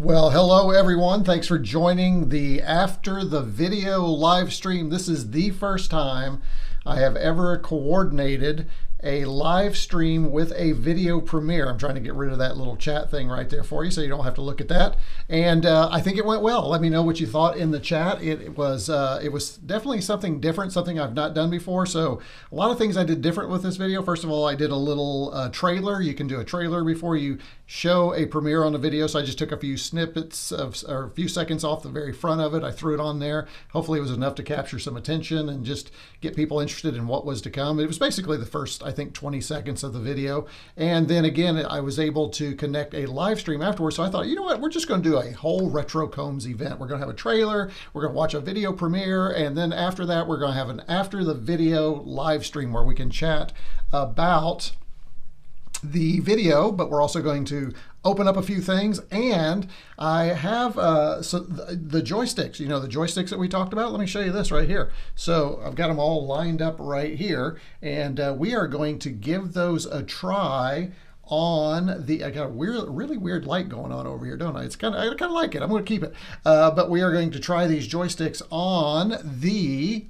Well, hello everyone. Thanks for joining the After the Video live stream. This is the first time I have ever coordinated a live stream with a video premiere. I'm trying to get rid of that little chat thing right there for you so you don't have to look at that. And I think it went well. Let me know what you thought in the chat. It was definitely something different, something I've not done before. So a lot of things I did different with this video. First of all, I did a little trailer. You can do a trailer before you show a premiere on a video. So I just took a few snippets or a few seconds off the very front of it. I threw it on there. Hopefully it was enough to capture some attention and just get people interested in what was to come. It was basically the first, I think, 20 seconds of the video. And then again, I was able to connect a live stream afterwards. So I thought, you know what, we're just going to do a whole Retro Combs event. We're going to have a trailer, we're going to watch a video premiere, and then after that, we're going to have an after the video live stream where we can chat about the video, but we're also going to open up a few things. And I have the joysticks, you know, the joysticks that we talked about. Let me show you this right here. So I've got them all lined up right here, and we are going to give those a try on the, I got a really weird light going on over here, don't I? I kind of like it. I'm going to keep it. But we are going to try these joysticks on the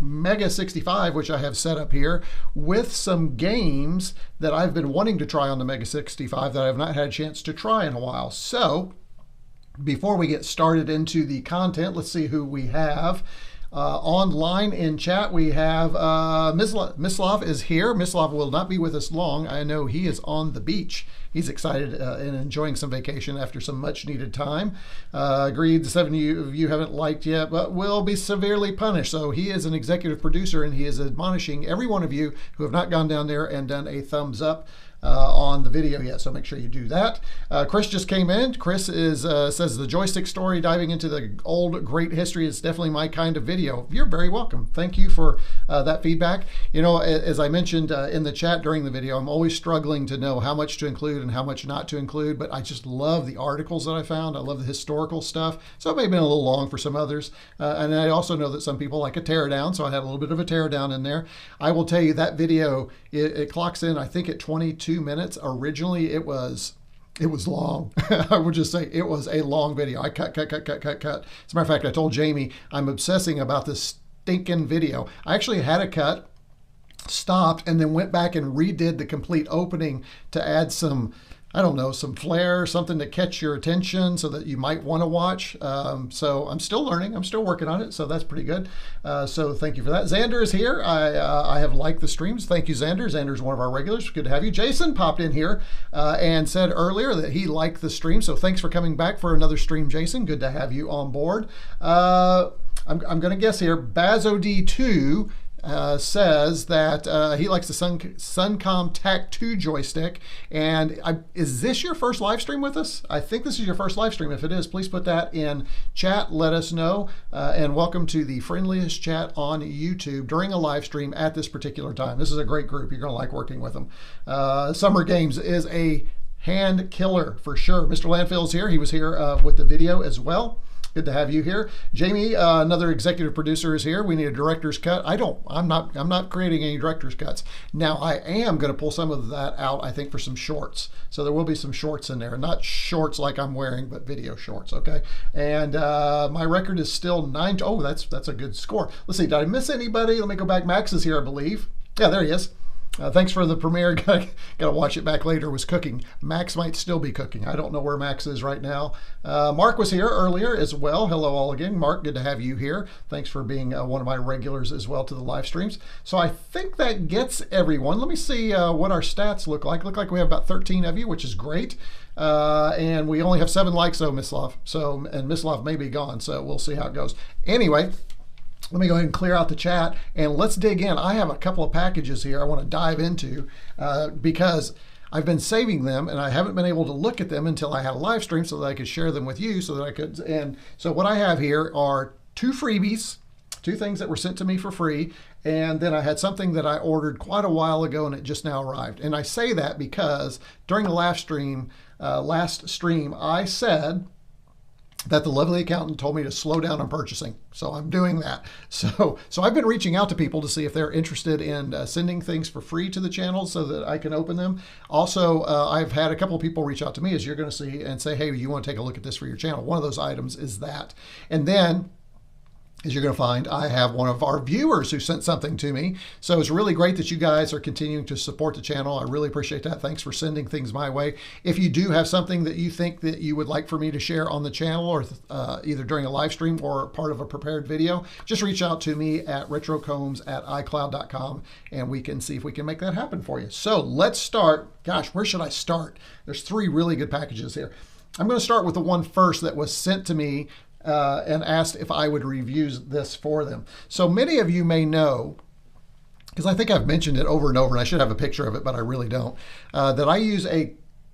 MEGA65, which I have set up here, with some games that I've been wanting to try on the MEGA65 that I've not had a chance to try in a while. So before we get started into the content, let's see who we have. Online in chat, we have Mislav is here. Mislav will not be with us long. I know he is on the beach. He's excited and enjoying some vacation after some much needed time. Agreed, the 7 of you haven't liked yet, but will be severely punished. So he is an executive producer, and he is admonishing every one of you who have not gone down there and done a thumbs up on the video yet, so make sure you do that. Chris just came in. Chris says the joystick story, diving into the old great history, is definitely my kind of video. You're very welcome. Thank you for that feedback. You know, as I mentioned in the chat during the video, I'm always struggling to know how much to include and how much not to include, but I just love the articles that I found. I love the historical stuff, so it may have been a little long for some others. And I also know that some people like a teardown, so I had a little bit of a teardown in there. I will tell you that video, it clocks in, I think, at 22 minutes. Originally it was long. I would just say it was a long video. I cut. As a matter of fact, I told Jamie I'm obsessing about this stinking video. I actually had a cut, stopped, and then went back and redid the complete opening to add some, I don't know, some flair, something to catch your attention so that you might want to watch. So I'm still learning. I'm still working on it. So that's pretty good. So thank you for that. Xander is here. I have liked the streams. Thank you, Xander. Xander's one of our regulars. Good to have you. Jason popped in here and said earlier that he liked the stream. So thanks for coming back for another stream, Jason. Good to have you on board. I'm going to guess here. BazOD2 says that he likes the Suncom TAC 2 joystick. And is this your first live stream with us? I think this is your first live stream. If it is, please put that in chat. Let us know. And welcome to the friendliest chat on YouTube during a live stream at this particular time. This is a great group. You're going to like working with them. Summer Games is a hand killer for sure. Mr. Landfill's here. He was here with the video as well. Good to have you here. Jamie, another executive producer, is here. We need a director's cut. I'm not creating any director's cuts. Now I am going to pull some of that out, I think, for some shorts. So there will be some shorts in there. Not shorts like I'm wearing, but video shorts, okay? And my record is still 9. Oh, that's a good score. Let's see, did I miss anybody? Let me go back. Max is here, I believe. Yeah, there he is. Thanks for the premiere. Got to watch it back later. Was cooking. Max might still be cooking. I don't know where Max is right now. Mark was here earlier as well. Hello all again. Mark, good to have you here. Thanks for being one of my regulars as well to the live streams. So I think that gets everyone. Let me see what our stats look like. Look like we have about 13 of you, which is great. And we only have 7 likes though, Mislav. And Mislav may be gone, so we'll see how it goes. Anyway, let me go ahead and clear out the chat and let's dig in. I have a couple of packages here I want to dive into because I've been saving them and I haven't been able to look at them until I had a live stream so that I could share them with you so that I could. And so what I have here are 2 freebies, 2 things that were sent to me for free. And then I had something that I ordered quite a while ago and it just now arrived. And I say that because during the last stream, I said that the lovely accountant told me to slow down on purchasing. So I'm doing that. So I've been reaching out to people to see if they're interested in sending things for free to the channel so that I can open them. Also, I've had a couple of people reach out to me, as you're going to see, and say, hey, you want to take a look at this for your channel. One of those items is that. And then, as you're going to find, I have one of our viewers who sent something to me. So it's really great that you guys are continuing to support the channel. I really appreciate that. Thanks for sending things my way. If you do have something that you think that you would like for me to share on the channel, or either during a live stream or part of a prepared video, just reach out to me at retrocombs@icloud.com and we can see if we can make that happen for you. So let's start. Gosh, where should I start? There's 3 really good packages here. I'm going to start with the one first that was sent to me and asked if I would review this for them. So many of you may know, because I think I've mentioned it over and over, and I should have a picture of it, but I really don't, that I use a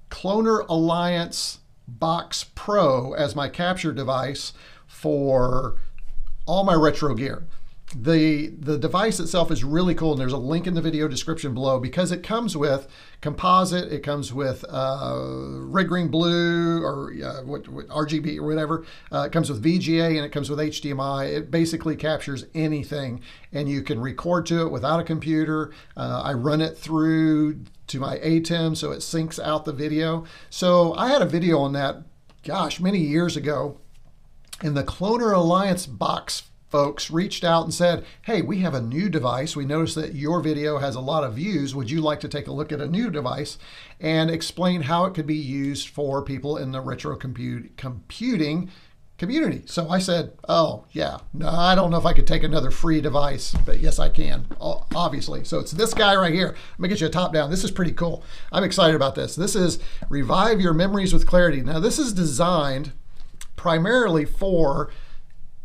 ClonerAlliance Box Pro as my capture device for all my retro gear. The device itself is really cool, and there's a link in the video description below, because it comes with composite, it comes with red, green, blue, or what RGB or whatever. It comes with VGA and it comes with HDMI. It basically captures anything, and you can record to it without a computer. I run it through to my ATEM, so it syncs out the video. So I had a video on that, gosh, many years ago, and the ClonerAlliance box folks reached out and said, hey, we have a new device. We noticed that your video has a lot of views. Would you like to take a look at a new device and explain how it could be used for people in the retro computing community? So I said, oh yeah, no, I don't know if I could take another free device, but yes, I can, obviously. So it's this guy right here. Let me get you a top down. This is pretty cool. I'm excited about this. This is Revive Your Memories with Clarity. Now this is designed primarily for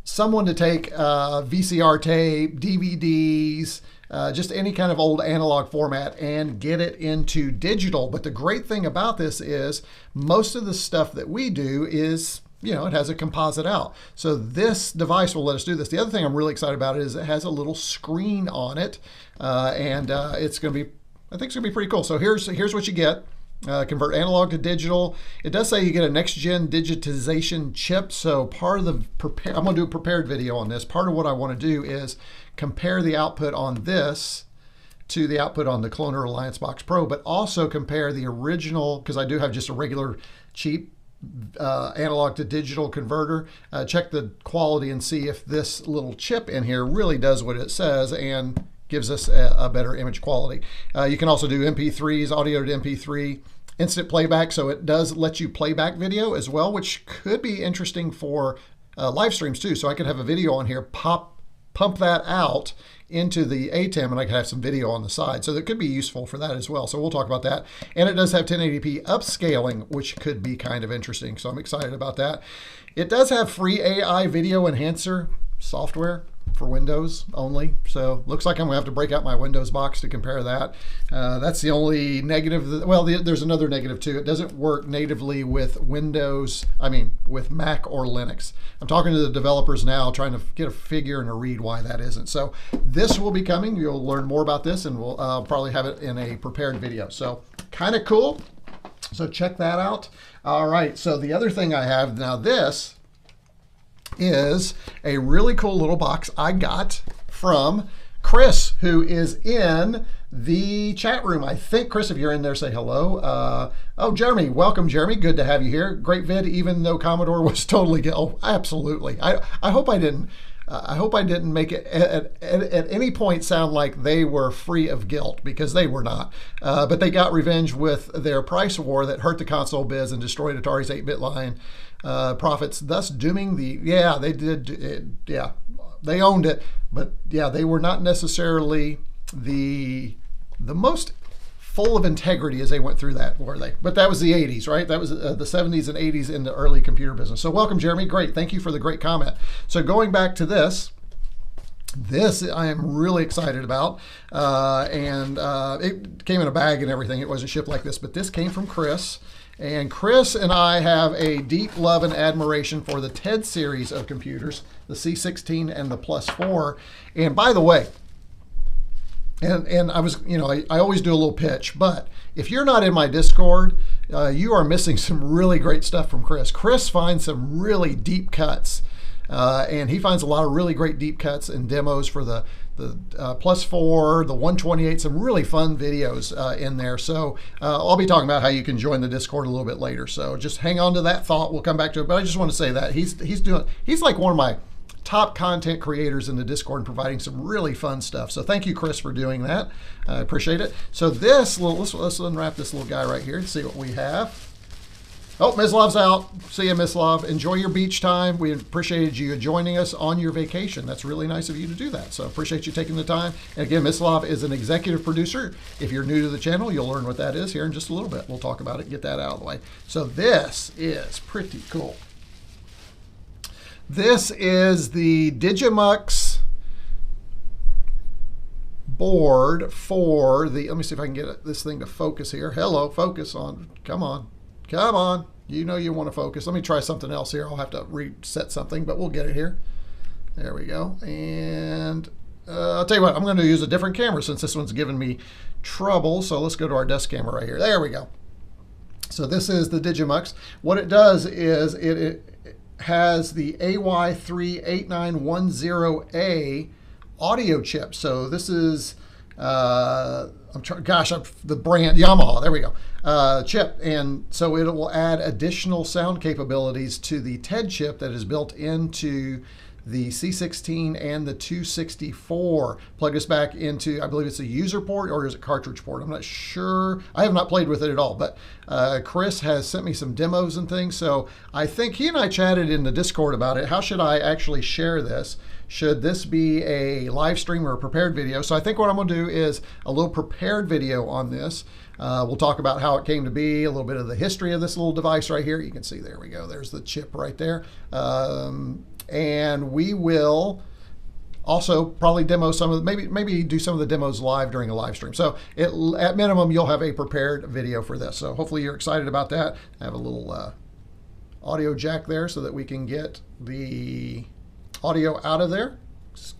someone to take VCR tape, DVDs, just any kind of old analog format and get it into digital. But the great thing about this is most of the stuff that we do is, you know, it has a composite out. So this device will let us do this. The other thing I'm really excited about is it has a little screen on it, and it's going to be, I think it's going to be pretty cool. So here's what you get. Convert analog to digital. It does say you get a next-gen digitization chip. So part of the I'm going to do a prepared video on this. Part of what I want to do is compare the output on this to the output on the ClonerAlliance Box Pro, but also compare the original, because I do have just a regular cheap analog to digital converter. Check the quality and see if this little chip in here really does what it says and gives us a better image quality. You can also do MP3s, audio to MP3, instant playback, so it does let you play back video as well, which could be interesting for live streams too. So I could have a video on here, pump that out into the ATEM, and I could have some video on the side. So that could be useful for that as well. So we'll talk about that. And it does have 1080p upscaling, which could be kind of interesting. So I'm excited about that. It does have free AI video enhancer software for Windows only. So looks like I'm gonna have to break out my Windows box to compare that. That's the only negative. Well, there's another negative too. It doesn't work natively with Windows, with Mac or Linux. I'm talking to the developers now, trying to get a figure and a read why that isn't. So this will be coming. You'll learn more about this, and we'll probably have it in a prepared video. So kind of cool. So check that out. All right, so the other thing I have now, this is a really cool little box I got from Chris, who is in the chat room. I think, Chris, if you're in there, say hello. Oh, Jeremy, welcome, Jeremy. Good to have you here. Great vid, even though Commodore was totally, oh, absolutely. I hope I didn't make it at any point sound like they were free of guilt, because they were not. But they got revenge with their price war that hurt the console biz and destroyed Atari's 8-bit line profits, thus dooming the, yeah, they did, yeah, they owned it, but yeah, they were not necessarily the most full of integrity as they went through that, were they? But that was the 80s, right? That was the 70s and 80s in the early computer business. So welcome, Jeremy. Great. Thank you for the great comment. So going back to this I am really excited about, and it came in a bag and everything. It wasn't shipped like this, but this came from Chris. And Chris and I have a deep love and admiration for the TED series of computers, the C16 and the Plus 4. And by the way, And I was, I always do a little pitch, but if you're not in my Discord, you are missing some really great stuff from Chris. Chris finds some really deep cuts, and he finds a lot of really great deep cuts and demos for the Plus 4, the 128, some really fun videos in there. So I'll be talking about how you can join the Discord a little bit later. So just hang on to that thought. We'll come back to it. But I just want to say that he's like one of my top content creators in the Discord and providing some really fun stuff. So thank you, Chris, for doing that. I appreciate it. So let's unwrap this little guy right here and see what we have. Oh, Mislav's out. See you, Mislav. Enjoy your beach time. We appreciated you joining us on your vacation. That's really nice of you to do that. So appreciate you taking the time. And again, Mislav is an executive producer. If you're new to the channel, you'll learn what that is here in just a little bit. We'll talk about it, get that out of the way. So this is pretty cool. This is the Digi Muz board for the, let me see if I can get this thing to focus here. Hello, focus on, come on. Come on, you know you want to focus. Let me try something else here. I'll have to reset something, but we'll get it here. There we go. And I'll tell you what, I'm going to use a different camera since this one's giving me trouble. So let's go to our desk camera right here. There we go. So this is the Digi Muz. What it does is it has the AY38910A audio chip. So this is, the brand Yamaha, there we go, chip. And so it will add additional sound capabilities to the TED chip that is built into the C16 and the 264. Plug this back into, I believe it's a user port or is it cartridge port? I'm not sure. I have not played with it at all, but Chris has sent me some demos and things. So I think he and I chatted in the Discord about it. How should I actually share this? Should this be a live stream or a prepared video? So I think what I'm going to do is a little prepared video on this. We'll talk about how it came to be, a little bit of the history of this little device right here. You can see, there we go. There's the chip right there. And we will also probably demo some of the, maybe do some of the demos live during a live stream. So at minimum, you'll have a prepared video for this. So hopefully you're excited about that. I have a little audio jack there so that we can get the audio out of there,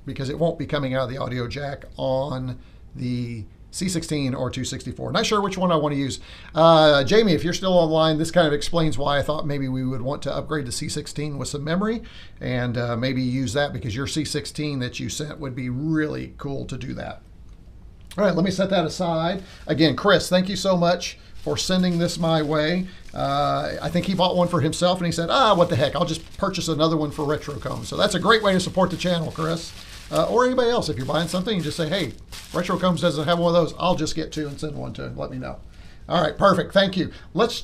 because it won't be coming out of the audio jack on the C16 or 264. Not sure which one I want to use. Jamie, if you're still online, this kind of explains why I thought maybe we would want to upgrade the C16 with some memory and maybe use that, because your C16 that you sent would be really cool to do that. All right, let me set that aside. Again, Chris, thank you so much for sending this my way. I think he bought one for himself and he said, what the heck, I'll just purchase another one for retroKat. So that's a great way to support the channel, Chris. Or anybody else. If you're buying something, you just say, hey, retroKat doesn't have one of those. I'll just get two and send one to him. Let me know. All right, perfect. Thank you. Let's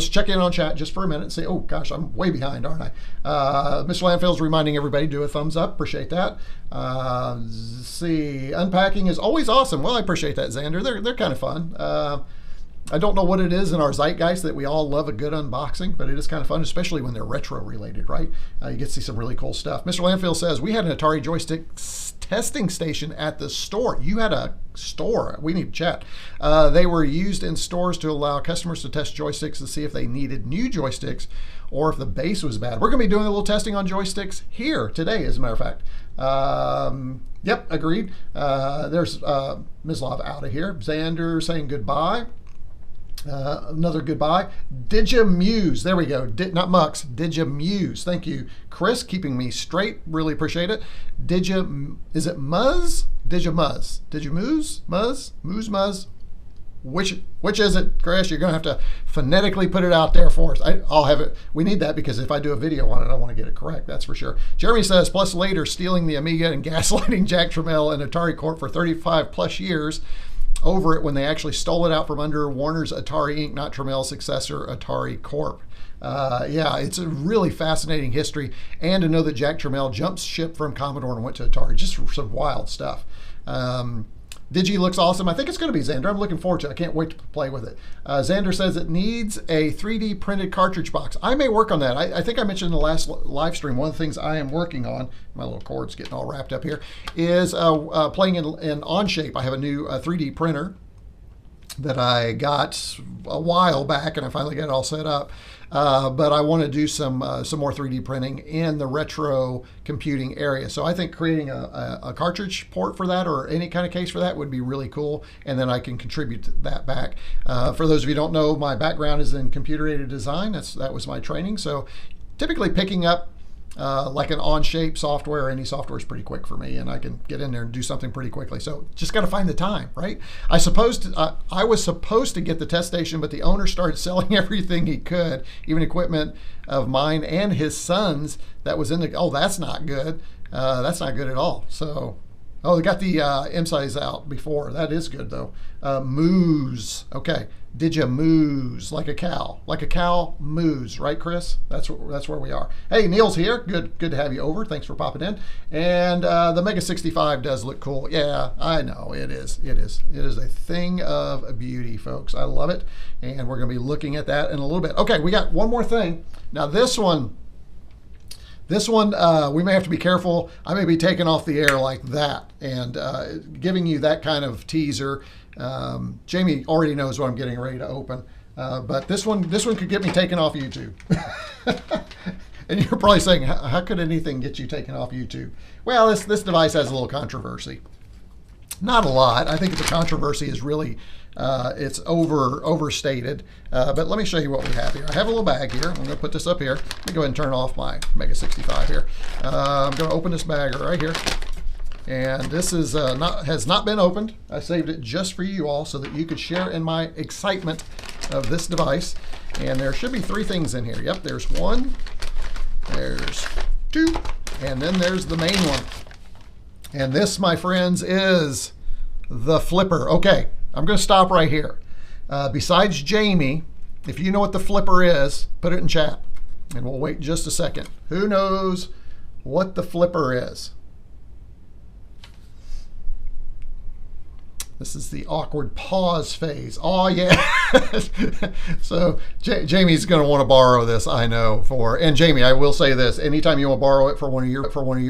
check in on chat just for a minute and say, oh gosh, I'm way behind, aren't I? Mr. Landfield's reminding everybody, do a thumbs up. Appreciate that. See, unpacking is always awesome. Well, I appreciate that, Xander. They're kind of fun. I don't know what it is in our zeitgeist that we all love a good unboxing, but it is kind of fun, especially when they're retro related, right? You get to see some really cool stuff. Mr. Landfield says, we had an Atari joystick testing station at the store. You had a store. We need to chat. They were used in stores to allow customers to test joysticks to see if they needed new joysticks or if the base was bad. We're going to be doing a little testing on joysticks here today, as a matter of fact. Yep, agreed. There's Mislav out of here. Xander saying goodbye. Another goodbye. Digi Muz. There we go. Not Mux. Digi Muz. Thank you, Chris, keeping me straight. Really appreciate it. Is it Muz? Digi Muz. Digi Muz? Muz? Muz? Which is it, Chris? You're going to have to phonetically put it out there for us. I'll have it. We need that because if I do a video on it, I want to get it correct. That's for sure. Jeremy says, plus later stealing the Amiga and gaslighting Jack Tramiel and Atari Corp for 35 plus years over it when they actually stole it out from under Warner's Atari Inc., not Tramiel's successor, Atari Corp. Yeah, it's a really fascinating history, and to know that Jack Tramiel jumped ship from Commodore and went to Atari, just some wild stuff. Digi looks awesome. I think it's going to be Xander. I'm looking forward to it. I can't wait to play with it. Xander says it needs a 3D printed cartridge box. I may work on that. I think I mentioned in the last live stream, one of the things I am working on, my little cord's getting all wrapped up here, is playing in Onshape. I have a new 3D printer. that I got a while back, and I finally got it all set up. But I want to do some more 3D printing in the retro computing area. So I think creating a cartridge port for that, or any kind of case for that, would be really cool. And then I can contribute that back. For those of you who don't know, my background is in computer-aided design. That was my training. So typically picking up like an Onshape software, any software is pretty quick for me, and I can get in there and do something pretty quickly. So just got to find the time, right? I was supposed to get the test station, but the owner started selling everything he could, even equipment of mine and his son's that was in the, oh, that's not good. That's not good at all. So, oh, they got the M-size out before. That is good though. Mooz, okay. Digi Muz, like a cow, mooz, right, Chris? That's where we are. Hey, Neil's here. Good to have you over. Thanks for popping in. And the MEGA65 does look cool. Yeah, I know it is. It is a thing of beauty, folks. I love it, and we're going to be looking at that in a little bit. Okay, we got one more thing. Now this one, we may have to be careful. I may be taking off the air like that and giving you that kind of teaser. Jamie already knows what I'm getting ready to open, but this one could get me taken off YouTube. And you're probably saying, how could anything get you taken off YouTube? Well, this device has a little controversy. Not a lot. I think the controversy is really it's overstated. But let me show you what we have here. I have a little bag here. I'm going to put this up here. Let me go ahead and turn off my MEGA65 here. I'm going to open this bag right here. And this is has not been opened. I saved it just for you all so that you could share in my excitement of this device. And there should be 3 things in here. Yep, there's 1, there's 2, and then there's the main one. And this, my friends, is the flipper. Okay, I'm going to stop right here. Besides Jamie, if you know what the flipper is, put it in chat. And we'll wait just a second. Who knows what the flipper is? This is the awkward pause phase. Oh yeah. So Jamie's going to want to borrow this, I know. And Jamie, I will say this: anytime you want to borrow it for one of your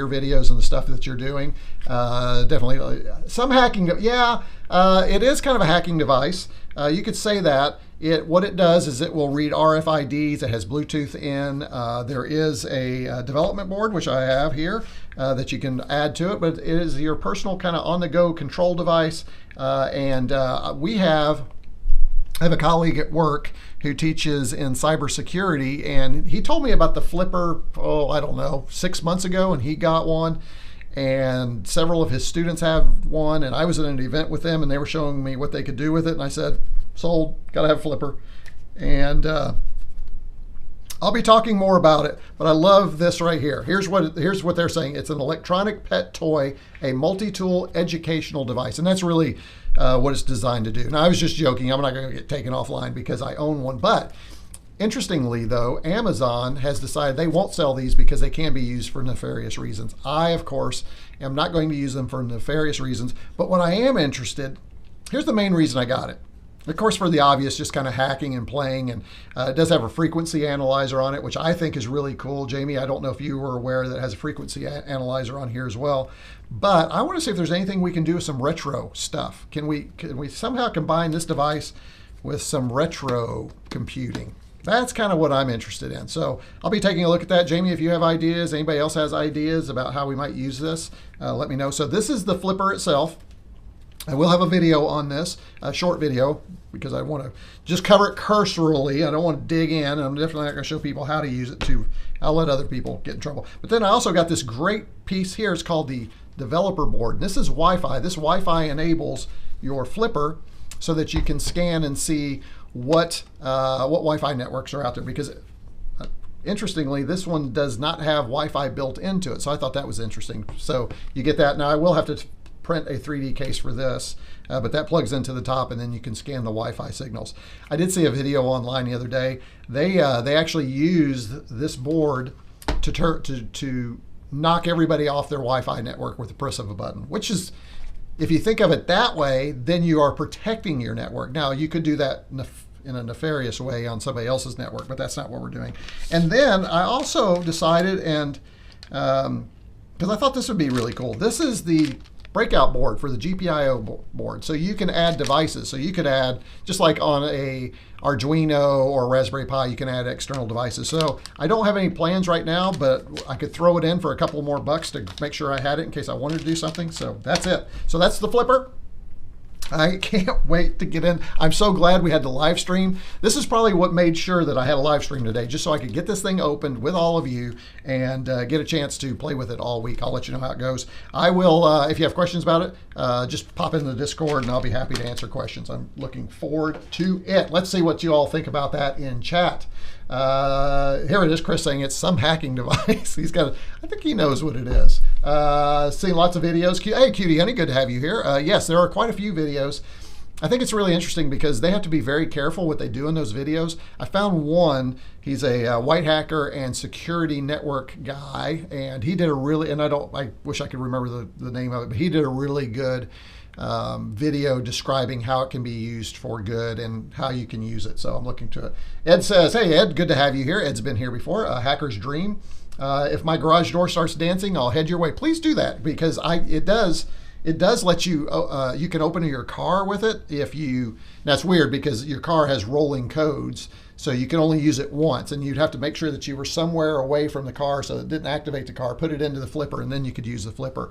videos and the stuff that you're doing, definitely some hacking. Yeah, it is kind of a hacking device. You could say that. What it does is it will read RFIDs. It has Bluetooth in. There is a development board, which I have here, that you can add to it, but it is your personal kind of on-the-go control device. I have a colleague at work who teaches in cybersecurity, and he told me about the flipper, I don't know, 6 months ago, and he got one. And several of his students have one, and I was at an event with them, and they were showing me what they could do with it, and I said, sold, gotta have a flipper. And I'll be talking more about it, but I love this right here. Here's what they're saying. It's an electronic pet toy, a multi-tool educational device, and that's really what it's designed to do. Now, I was just joking. I'm not going to get taken offline because I own one, but interestingly, though, Amazon has decided they won't sell these because they can be used for nefarious reasons. I, of course, am not going to use them for nefarious reasons, but when I am interested, here's the main reason I got it. Of course, for the obvious, just kind of hacking and playing, and it does have a frequency analyzer on it, which I think is really cool. Jamie, I don't know if you were aware that it has a frequency analyzer on here as well, but I want to see if there's anything we can do with some retro stuff. Can we somehow combine this device with some retro computing? That's kind of what I'm interested in. So I'll be taking a look at that. Jamie, if you have ideas, anybody else has ideas about how we might use this, let me know. So this is the flipper itself. I will have a video on this, a short video, because I want to just cover it cursorily. I don't want to dig in. I'm definitely not going to show people how to use it. I'll let other people get in trouble. But then I also got this great piece here. It's called the developer board. This is Wi-Fi. This Wi-Fi enables your flipper so that you can scan and see what Wi-Fi networks are out there. Because interestingly, this one does not have Wi-Fi built into it. So I thought that was interesting. So you get that. Now I will have to print a 3D case for this, but that plugs into the top, and then you can scan the Wi-Fi signals. I did see a video online the other day. They actually used this board to knock everybody off their Wi-Fi network with the press of a button, which is, if you think of it that way, then you are protecting your network. Now, you could do that in a nefarious way on somebody else's network, but that's not what we're doing. And then I also decided, and because I thought this would be really cool, this is the breakout board for the GPIO board. So you can add devices. So you could add, just like on a Arduino or Raspberry Pi, you can add external devices. So I don't have any plans right now, but I could throw it in for a couple more bucks to make sure I had it in case I wanted to do something. So that's it. So that's the flipper. I can't wait to get in. I'm so glad we had the live stream. This is probably what made sure that I had a live stream today, just so I could get this thing opened with all of you and get a chance to play with it all week. I'll let you know how it goes. I will, if you have questions about it, just pop into the Discord and I'll be happy to answer questions. I'm looking forward to it. Let's see what you all think about that in chat. Here it is, Chris saying it's some hacking device. He's got, I think he knows what it is. Seeing lots of videos. Hey, Cutie Honey, good to have you here. Yes, there are quite a few videos. I think it's really interesting because they have to be very careful what they do in those videos. I found one, he's a white hacker and security network guy, and he did a really, and I wish I could remember the name of it, but he did a really good video describing how it can be used for good and how you can use it. So I'm looking to it. Ed says, hey Ed, good to have you here. Ed's been here before. Hacker's dream. If my garage door starts dancing, I'll head your way. Please do that, because it does let you, you can open your car with it if you, that's weird because your car has rolling codes. So you can only use it once, and you'd have to make sure that you were somewhere away from the car so it didn't activate the car, put it into the flipper, and then you could use the flipper.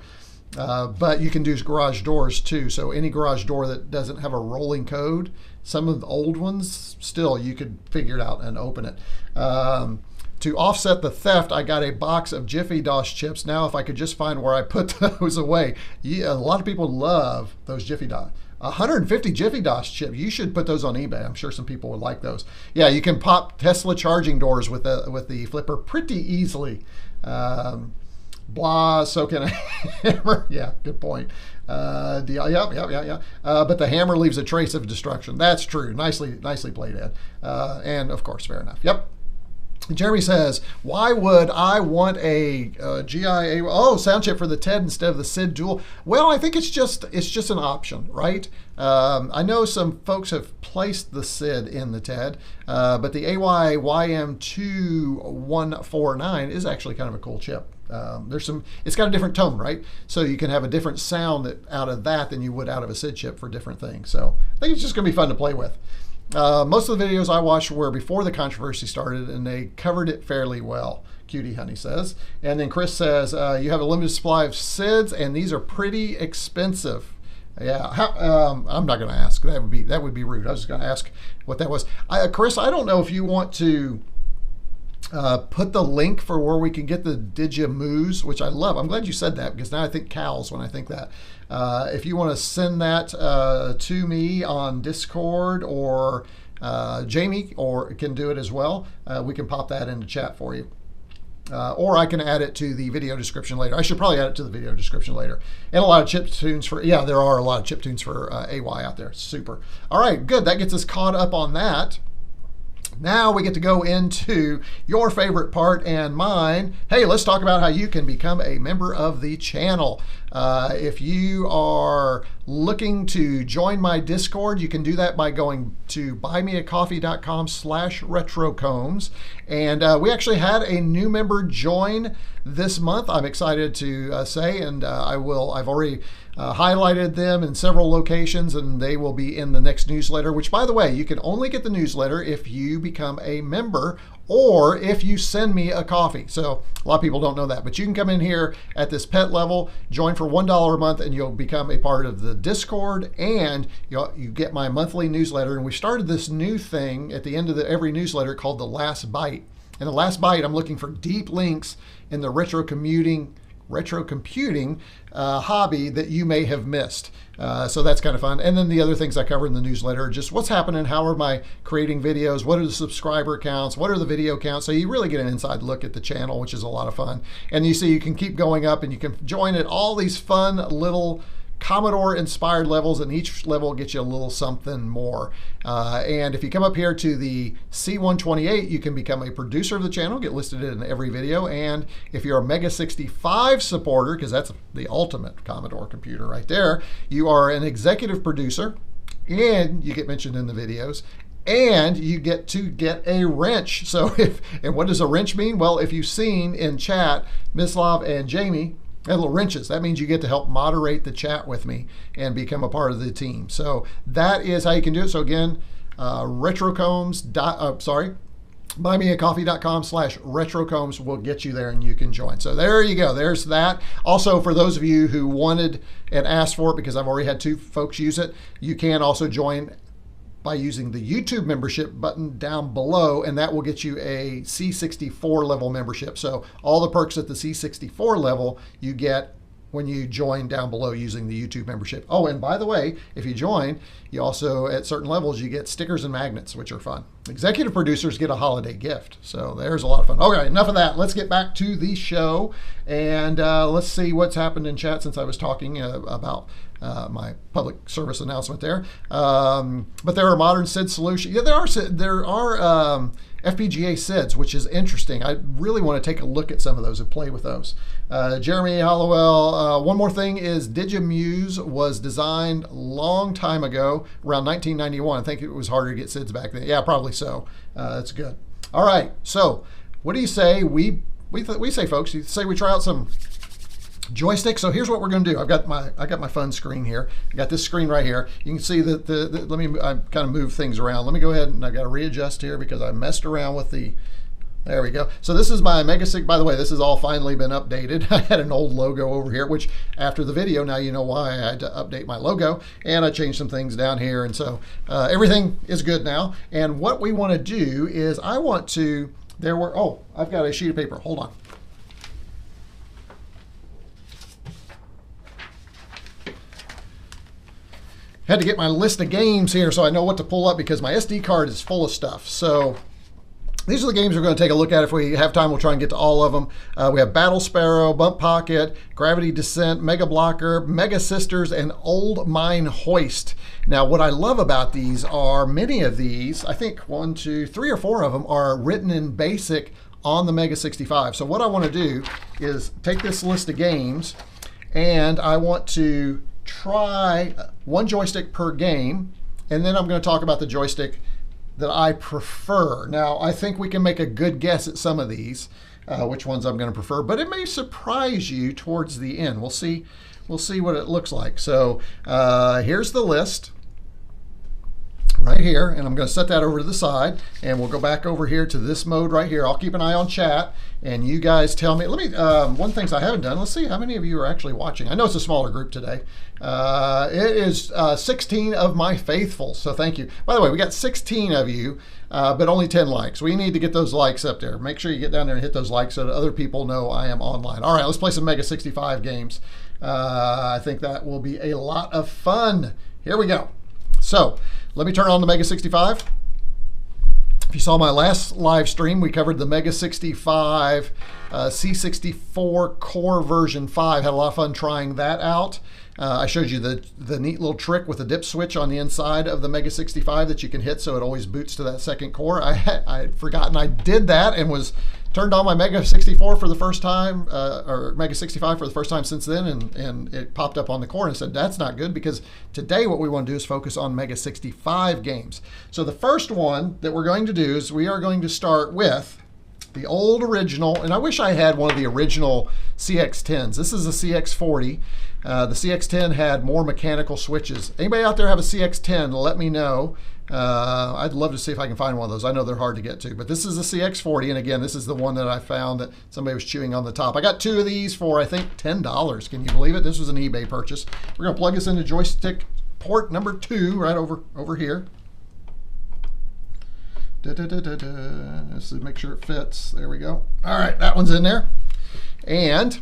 But you can do garage doors too. So any garage door that doesn't have a rolling code, some of the old ones, still you could figure it out and open it. To offset the theft, I got a box of Jiffy DOS chips. Now if I could just find where I put those away. Yeah, a lot of people love those Jiffy DOS. 150 Jiffy DOS chips. You should put those on eBay. I'm sure some people would like those. Yeah, you can pop Tesla charging doors with the flipper pretty easily. Blah, so can a hammer. Yeah, good point. Yeah. But the hammer leaves a trace of destruction. That's true. Nicely played, Ed. And of course, fair enough. Yep. Jeremy says, why would I want a GIA sound chip for the TED instead of the SID dual? Well, I think it's just an option, right? I know some folks have placed the SID in the TED, but the AY-YM2149 is actually kind of a cool chip. It's got a different tone, right? So you can have a different sound out of that than you would out of a SID chip for different things. So I think it's just going to be fun to play with. Most of the videos I watched were before the controversy started, and they covered it fairly well, Cutie Honey says. And then Chris says, you have a limited supply of SIDs, and these are pretty expensive. Yeah, I'm not going to ask. That would be rude. I was just going to ask what that was. Chris, I don't know if you want to put the link for where we can get the Digi Muz, which I love. I'm glad you said that, because now I think cows when I think that. If you want to send that to me on Discord, or Jamie can do it as well, we can pop that into chat for you. Or I can add it to the video description later. I should probably add it to the video description later. And a lot of chip tunes for, yeah, there are a lot of chip tunes for AY out there. Super. All right, good. That gets us caught up on that. Now we get to go into your favorite part and mine. Hey, let's talk about how you can become a member of the channel. If you are looking to join my Discord, you can do that by going to buymeacoffee.com/retrocombs. And we actually had a new member join this month. I'm excited to say, and I've already highlighted them in several locations, and they will be in the next newsletter, which, by the way, you can only get the newsletter if you become a member or if you send me a coffee. So a lot of people don't know that, but you can come in here at this pet level, join for $1 a month, and you'll become a part of the Discord, and you get my monthly newsletter. And we started this new thing at the end of every newsletter called The Last Bite. And The Last Bite, I'm looking for deep links in the retro computing hobby that you may have missed. So that's kind of fun. And then the other things I cover in the newsletter are just what's happening, how am I creating videos, what are the subscriber counts, what are the video counts. So you really get an inside look at the channel, which is a lot of fun. And you see you can keep going up, and you can join at all these fun little Commodore inspired levels, and each level gets you a little something more. And if you come up here to the C128, you can become a producer of the channel, get listed in every video. And if you're a MEGA65 supporter, because that's the ultimate Commodore computer right there, you are an executive producer, and you get mentioned in the videos, and you get to get a wrench. So and what does a wrench mean? Well, if you've seen in chat, Mislav and Jamie and little wrenches. That means you get to help moderate the chat with me and become a part of the team. So that is how you can do it. So again, buymeacoffee.com/retrocombs will get you there and you can join. So there you go. There's that. Also, for those of you who wanted and asked for it, because I've already had 2 folks use it, you can also join by using the YouTube membership button down below, and that will get you a C64 level membership. So all the perks at the C64 level you get when you join down below using the YouTube membership. Oh, and by the way, if you join, you also, at certain levels, you get stickers and magnets, which are fun. Executive producers get a holiday gift. So there's a lot of fun. Okay, enough of that. Let's get back to the show, and let's see what's happened in chat since I was talking about my public service announcement there. But there are modern SID solutions. Yeah, there are FPGA SIDs, which is interesting. I really want to take a look at some of those and play with those. Jeremy Hollowell, one more thing is Digi Muz was designed a long time ago, around 1991. I think it was harder to get SIDs back then. Yeah, probably so. That's good. All right, so what do you say we say, folks? You say we try out some joystick. So here's what we're going to do. I got my fun screen here. I got this screen right here. You can see that I kind of move things around. Let me go ahead and I got to readjust here because I messed around with the. There we go. So this is my MEGA65. By the way, this has all finally been updated. I had an old logo over here, which after the video, now you know why I had to update my logo, and I changed some things down here, and so everything is good now. And what we want to do is I've got a sheet of paper. Hold on. Had to get my list of games here so I know what to pull up because my SD card is full of stuff. So these are the games we're going to take a look at. If we have time, we'll try and get to all of them. We have Battle Sparrow, Bump Pocket, Gravity Descent, MEGABlocker, Mega Sisters, and Old Mine Hoist. Now, what I love about these are many of these, I think 1, 2, 3 or 4 of them are written in BASIC on the MEGA65. So what I want to do is take this list of games and I want to try 1 joystick per game, and then I'm going to talk about the joystick that I prefer. Now, I think we can make a good guess at some of these, which ones I'm going to prefer, but it may surprise you towards the end. We'll see what it looks like. So here's the list right here, and I'm going to set that over to the side, and we'll go back over here to this mode right here. I'll keep an eye on chat, and you guys tell me. Let me, one thing I haven't done, let's see how many of you are actually watching. I know it's a smaller group today. It is 16 of my faithful, so thank you. By the way, we got 16 of you, but only 10 likes. We need to get those likes up there. Make sure you get down there and hit those likes so that other people know I am online. All right, let's play some MEGA65 games. I think that will be a lot of fun. Here we go. So let me turn on the MEGA65. If you saw my last live stream, we covered the MEGA65 C64 Core version 5. Had a lot of fun trying that out. I showed you the neat little trick with the dip switch on the inside of the MEGA65 that you can hit so it always boots to that second core. I had forgotten I did that and was turned on my MEGA64 for the first time, or MEGA65 for the first time since then, and it popped up on the core and said, that's not good, because today what we want to do is focus on MEGA65 games. So the first one that we're going to do is we are going to start with the old original, and I wish I had one of the original CX10s. This is a CX40. The CX10 had more mechanical switches. Anybody out there have a CX10? Let me know. I'd love to see if I can find one of those. I know they're hard to get to, but this is a CX40, and again, this is the one that I found that somebody was chewing on the top. I got 2 of these for, I think, $10. Can you believe it? This was an eBay purchase. We're going to plug this into joystick port number 2 right over here. Let's make sure it fits. There we go. All right, that one's in there. And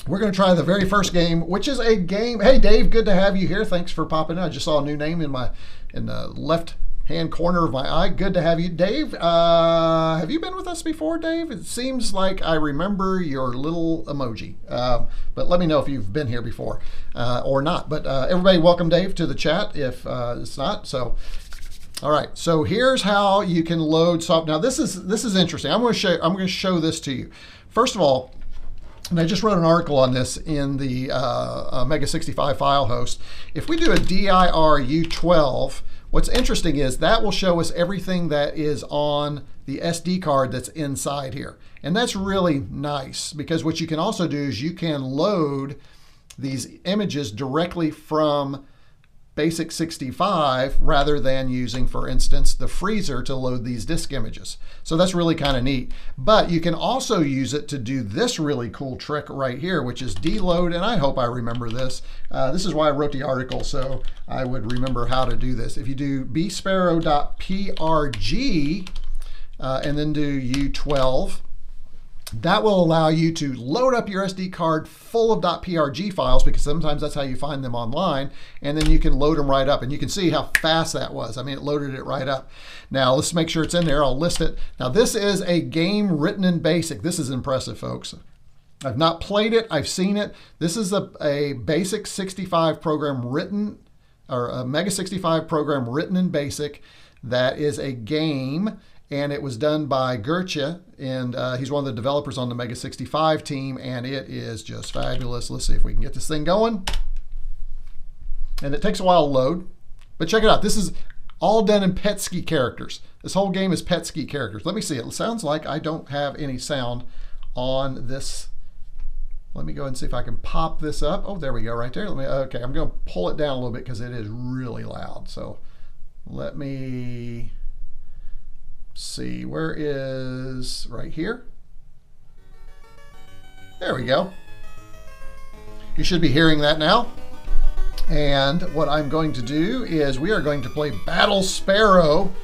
we're going to try the very first game, which is a game. Hey, Dave, good to have you here. Thanks for popping in. I just saw a new name in the left-hand corner of my eye. Good to have you, Dave. Have you been with us before, Dave? It seems like I remember your little emoji. But let me know if you've been here before or not. But everybody, welcome, Dave, to the chat if it's not. So. All right, so here's how you can load software. Now this is interesting. I'm going to show this to you. First of all, and I just wrote an article on this in the MEGA65 file host. If we do a dir U12, what's interesting is that will show us everything that is on the SD card that's inside here. And that's really nice, because what you can also do is you can load these images directly from Basic 65 rather than using, for instance, the freezer to load these disk images. So that's really kind of neat. But you can also use it to do this really cool trick right here, which is deload. And I hope I remember this. This is why I wrote the article, so I would remember how to do this. If you do bsparrow.prg and then do U12, that will allow you to load up your SD card full of .prg files, because sometimes that's how you find them online, and then you can load them right up. And you can see how fast that was. I mean, it loaded it right up. Now, let's make sure it's in there. I'll list it. Now, this is a game written in BASIC. This is impressive, folks. I've not played it. I've seen it. This is a Basic 65 program written, or a MEGA65 program written in BASIC that is a game. And it was done by Gürçe, and he's one of the developers on the MEGA65 team, and it is just fabulous. Let's see if we can get this thing going. And it takes a while to load, but check it out. This is all done in Petsky characters. This whole game is Petsky characters. Let me see. It sounds like I don't have any sound on this. Let me go ahead and see if I can pop this up. Oh, there we go, right there. Okay, I'm going to pull it down a little bit because it is really loud. So let me see, where is, right here. There we go. You should be hearing that now. And what I'm going to do is we are going to play Battle Sparrow.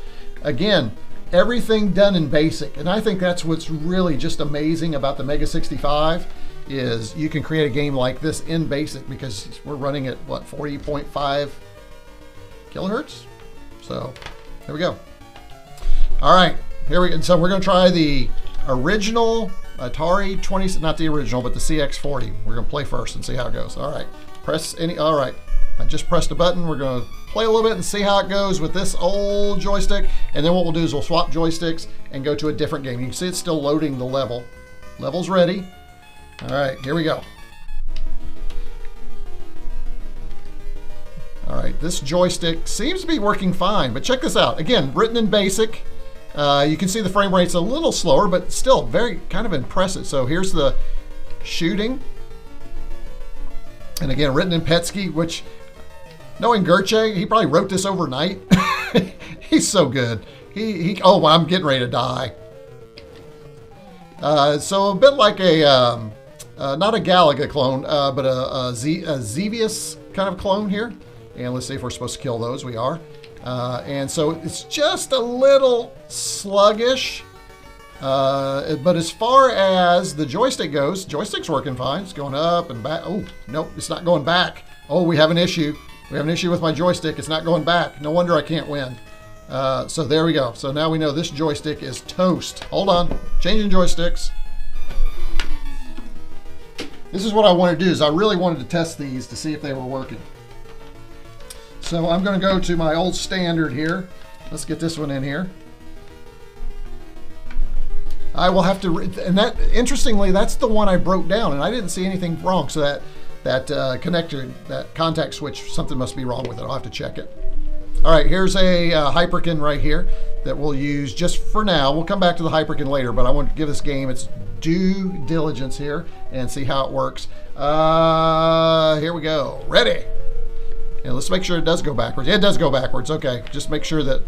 Again, everything done in BASIC. And I think that's what's really just amazing about the MEGA65 is you can create a game like this in BASIC, because we're running at, what, 40.5 kilohertz? So there we go. All right, here we go. So we're going to try the original Atari 20, not the original, but the CX40. We're going to play first and see how it goes. All right, press any. All right, I just pressed a button. We're going to play a little bit and see how it goes with this old joystick. And then what we'll do is we'll swap joysticks and go to a different game. You can see it's still loading the level. Level's ready. All right, here we go. All right, this joystick seems to be working fine, but check this out. Again, written in BASIC. You can see the frame rate's a little slower, but still very kind of impressive. So here's the shooting. And again, written in Petsky, which, knowing Gürçe, he probably wrote this overnight. He's so good. Oh, I'm getting ready to die. So a bit like a, not a Galaga clone, but a Xevious kind of clone here. And let's see if we're supposed to kill those. We are. And so it's just a little sluggish. But as far as the joystick goes, joystick's working fine. It's going up and back. Oh, nope, it's not going back. Oh, we have an issue. We have an issue with my joystick. It's not going back. No wonder I can't win. So there we go. So now we know this joystick is toast. Hold on, changing joysticks. This is what I want to do, is I really wanted to test these to see if they were working. So I'm going to go to my old standard here. Let's get this one in here. I will have to, and that, interestingly, that's the one I broke down, and I didn't see anything wrong. So that connector, that contact switch, something must be wrong with it. I'll have to check it. All right, here's a Hyperkin right here that we'll use just for now. We'll come back to the Hyperkin later, but I want to give this game its due diligence here and see how it works. Here we go. Ready. And let's make sure it does go backwards. It does go backwards. Okay, just make sure that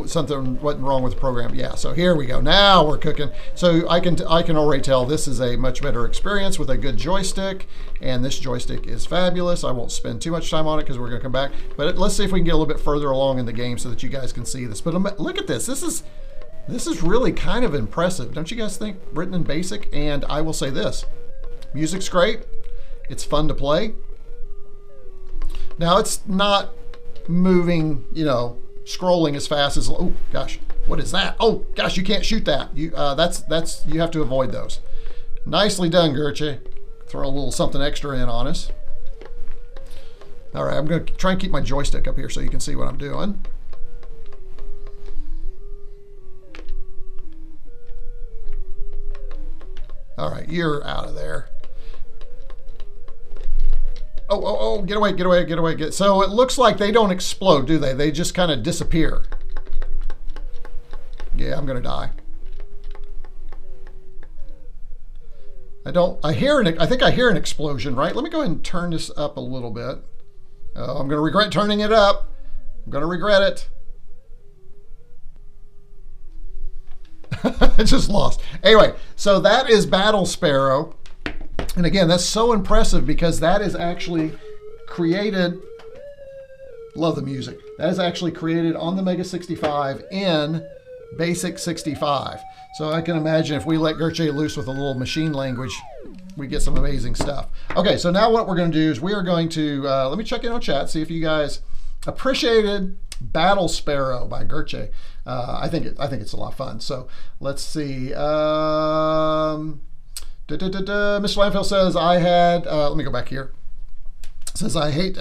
something wasn't wrong with the program. Yeah, so here we go. Now we're cooking. So I can already tell this is a much better experience with a good joystick, and this joystick is fabulous. I won't spend too much time on it because we're going to come back. But let's see if we can get a little bit further along in the game so that you guys can see this. But look at this. This is really kind of impressive, don't you guys think? Written in BASIC, and I will say this: music's great. It's fun to play. Now it's not moving, you know, scrolling as fast as, oh gosh, what is that? Oh gosh, you can't shoot that. You you have to avoid those. Nicely done, Gürçe. Throw a little something extra in on us. All right, I'm going to try and keep my joystick up here so you can see what I'm doing. All right, you're out of there. Oh, get away, get away, get away. So it looks like they don't explode, do they? They just kind of disappear. Yeah, I'm going to die. I think I hear an explosion, right? Let me go ahead and turn this up a little bit. Oh, I'm going to regret turning it up. I'm going to regret it. I just lost. Anyway, so that is Battle Sparrow. And again, that's so impressive because that is actually created, love the music, that is actually created on the MEGA65 in Basic 65. So I can imagine if we let Gürçe loose with a little machine language, we get some amazing stuff. Okay, so now what we're going to do is we are going to, let me check in on chat, see if you guys appreciated Battle Sparrow by Gürçe. I think it's a lot of fun. So let's see. Mr. Landfill says I had. Let me go back here. Says I had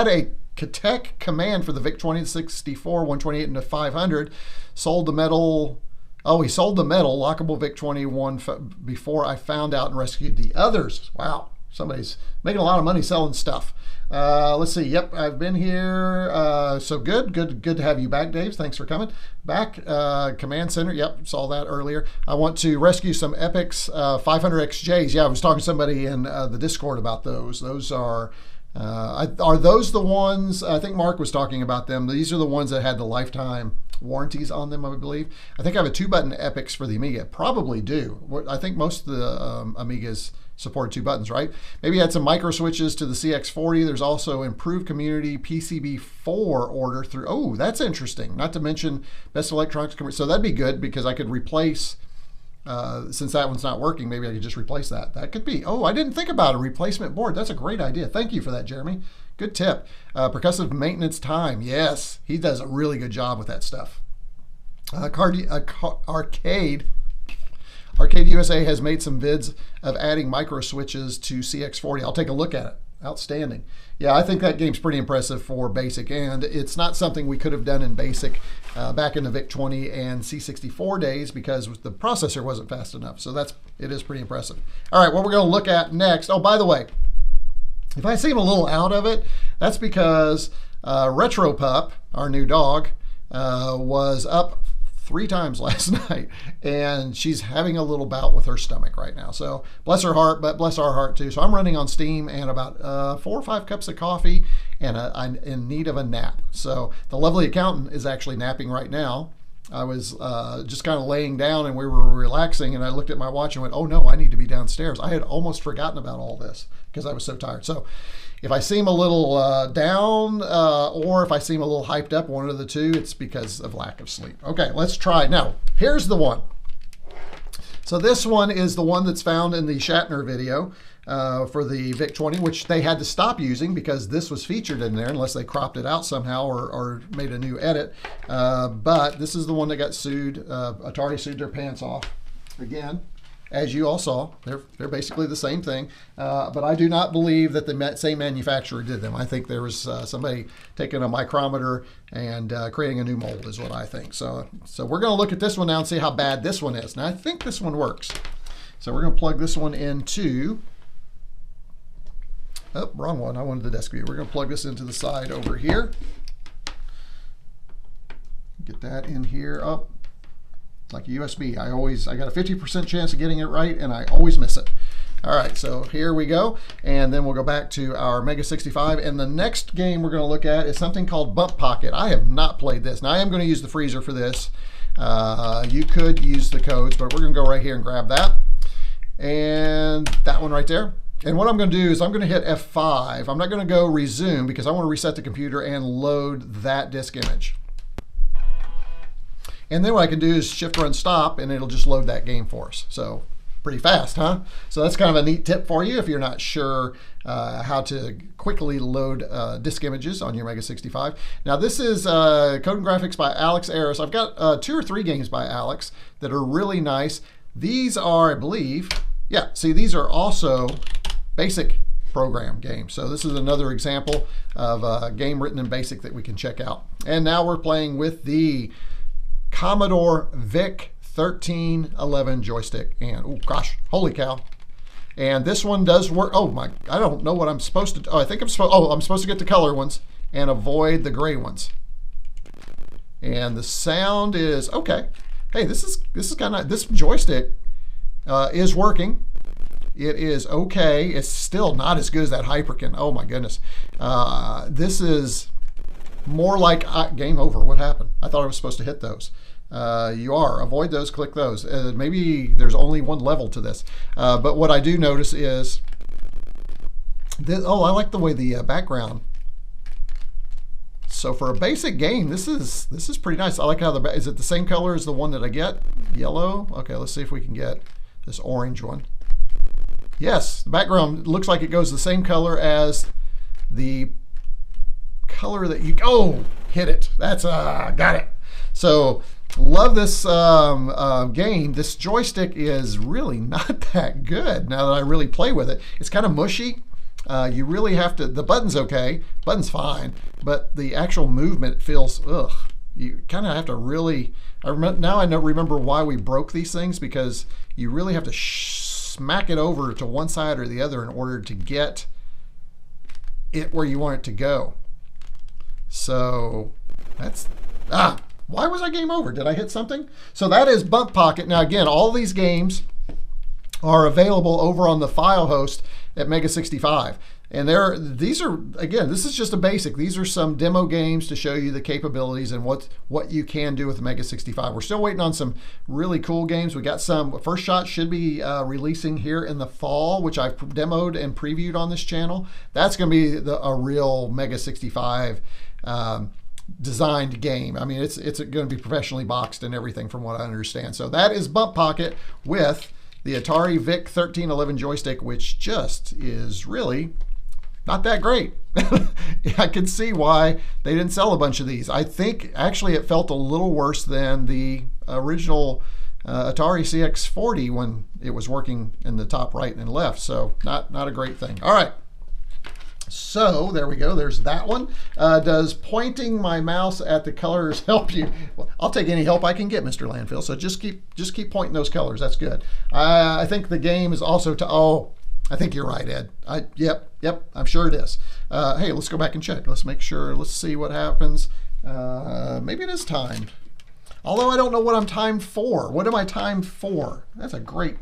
a Katek command for the VIC-20 64, 128 into 500. Sold the metal. Oh, he sold the metal lockable VIC-20 one before I found out and rescued the others. Wow, somebody's making a lot of money selling stuff. Let's see. Yep, I've been here. So good to have you back, Dave. Thanks for coming back. Command Center. Yep, saw that earlier. I want to rescue some Epics 500 XJs. Yeah, I was talking to somebody in the Discord about those. Those are those the ones? I think Mark was talking about them. These are the ones that had the lifetime warranties on them, I believe. I think I have a 2-button Epics for the Amiga. Probably do. I think most of the Amigas support 2 buttons, right? Maybe add some micro switches to the CX40. There's also improved community PCB4 order through. Oh, that's interesting. Not to mention Best Electronics. So that'd be good because I could replace, since that one's not working, maybe I could just replace that. That could be. Oh, I didn't think about a replacement board. That's a great idea. Thank you for that, Jeremy. Good tip. Percussive maintenance time. Yes, he does a really good job with that stuff. Arcade USA has made some vids of adding micro switches to CX40. I'll take a look at it. Outstanding. Yeah, I think that game's pretty impressive for BASIC, and it's not something we could have done in BASIC back in the VIC-20 and C64 days because the processor wasn't fast enough. So it is pretty impressive. All right, what we're going to look at next. Oh, by the way, if I seem a little out of it, that's because RetroPup, our new dog, was up 3 times last night, and she's having a little bout with her stomach right now. So bless her heart, but bless our heart too. So I'm running on Steam and about 4 or 5 cups of coffee, and I'm in need of a nap. So the lovely accountant is actually napping right now. I was just kind of laying down and we were relaxing, and I looked at my watch and went, oh no, I need to be downstairs. I had almost forgotten about all this because I was so tired. So if I seem a little down or if I seem a little hyped up, one of the two, it's because of lack of sleep. Okay, let's try. Now, here's the one. So this one is the one that's found in the Shatner video for the VIC-20, which they had to stop using because this was featured in there unless they cropped it out somehow or made a new edit. But this is the one that got sued. Atari sued their pants off. Again, as you all saw, they're basically the same thing, but I do not believe that the same manufacturer did them. I think there was somebody taking a micrometer and creating a new mold is what I think. So we're going to look at this one now and see how bad this one is. Now I think this one works. So we're going to plug this one into, oh, wrong one. I wanted the desk view. We're going to plug this into the side over here. Get that in here. Oh, like a USB. I got a 50% chance of getting it right, and I always miss it. All right, so here we go, and then we'll go back to our MEGA65, and the next game we're going to look at is something called Bump Pocket. I have not played this. Now, I am going to use the freezer for this. You could use the codes, but we're going to go right here and grab that, and that one right there. And what I'm going to do is I'm going to hit F5. I'm not going to go resume because I want to reset the computer and load that disk image. And then what I can do is shift run stop, and it'll just load that game for us. So pretty fast, huh? So that's kind of a neat tip for you if you're not sure how to quickly load disk images on your MEGA65. Now this is Code and Graphics by Alex Aris. I've got 2 or 3 games by Alex that are really nice. These are, I believe, yeah, see, these are also BASIC program games. So this is another example of a game written in BASIC that we can check out. And now we're playing with the Commodore VIC 1311 joystick, and oh gosh, holy cow. And this one does work. Oh my, I don't know what I'm supposed to do. Oh, I think I'm supposed to get the color ones and avoid the gray ones. And the sound is okay. Hey, this is kind of, this joystick is working. It is okay. It's still not as good as that Hyperkin. Oh my goodness. This is more like game over. What happened? I thought I was supposed to hit those. You are. Avoid those, click those. Maybe there's only one level to this. But what I do notice is, oh, I like the way the background. So for a basic game, this is pretty nice. I like how is it the same color as the one that I get? Yellow? Okay, let's see if we can get this orange one. Yes, the background looks like it goes the same color as the color that you, oh, hit it. That's, got it. So love this game. This joystick is really not that good now that I really play with it. It's kind of mushy. You really have to, the button's okay, button's fine, but the actual movement feels, ugh. You kind of have to really, now I remember why we broke these things, because you really have to smack it over to one side or the other in order to get it where you want it to go. So that's, why was I game over? Did I hit something? So that is Bump Pocket. Now again, all these games are available over on the file host at MEGA65. And these are, again, this is just a basic. These are some demo games to show you the capabilities and what you can do with the MEGA65. We're still waiting on some really cool games. We got some. First Shot should be releasing here in the fall, which I've demoed and previewed on this channel. That's going to be a real MEGA65 designed game. I mean, it's going to be professionally boxed and everything from what I understand. So that is Bump Pocket with the Atari VIC 1311 joystick, which just is really not that great. I can see why they didn't sell a bunch of these. I think actually it felt a little worse than the original Atari CX40 when it was working in the top right and left. So not a great thing. All right. So there we go. There's that one. Does pointing my mouse at the colors help you? Well, I'll take any help I can get, Mr. Landfill. So just keep pointing those colors. That's good. I think the game is also to. Oh, I think you're right, Ed. Yep. I'm sure it is. Hey, let's go back and check. Let's make sure. Let's see what happens. Maybe it is timed. Although I don't know what I'm timed for. What am I timed for? That's a great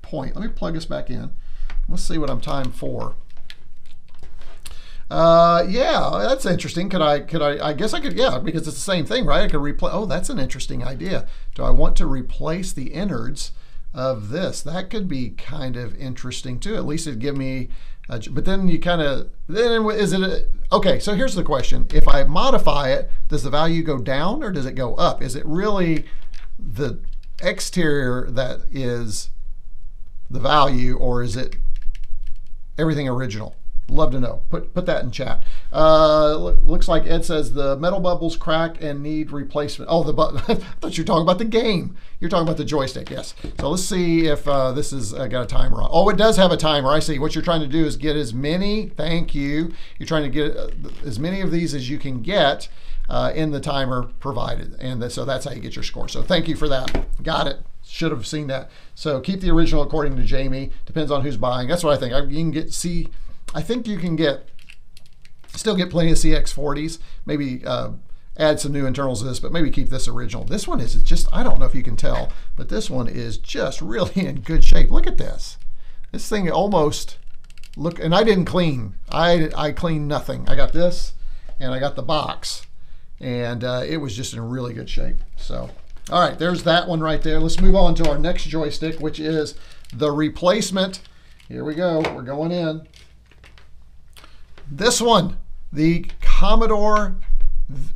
point. Let me plug this back in. Let's see what I'm timed for. Yeah, that's interesting. I guess I could, yeah, because it's the same thing, right? I could replace, oh, that's an interesting idea. Do I want to replace the innards of this? That could be kind of interesting too. At least it'd give me, but then you kind of, then is it, okay, so here's the question. If I modify it, does the value go down or does it go up? Is it really the exterior that is the value, or is it everything original? Love to know. Put that in chat. Looks like Ed says the metal bubbles crack and need replacement. Oh, the button. I thought you were talking about the game. You're talking about the joystick, yes. So let's see if this has got a timer on. Oh, it does have a timer. I see. What you're trying to do is get as many, thank you. You're trying to get as many of these as you can get in the timer provided. And so that's how you get your score. So thank you for that. Got it. Should have seen that. So keep the original according to Jamie. Depends on who's buying. That's what I think. You can get I think you can still get plenty of CX40s, maybe add some new internals to this, but maybe keep this original. This one is just, I don't know if you can tell, but this one is just really in good shape. Look at this. This thing almost, look, and I didn't clean. I cleaned nothing. I got this and I got the box, and it was just in really good shape. So, all right, there's that one right there. Let's move on to our next joystick, which is the replacement. Here we go. We're going in. This one, the Commodore,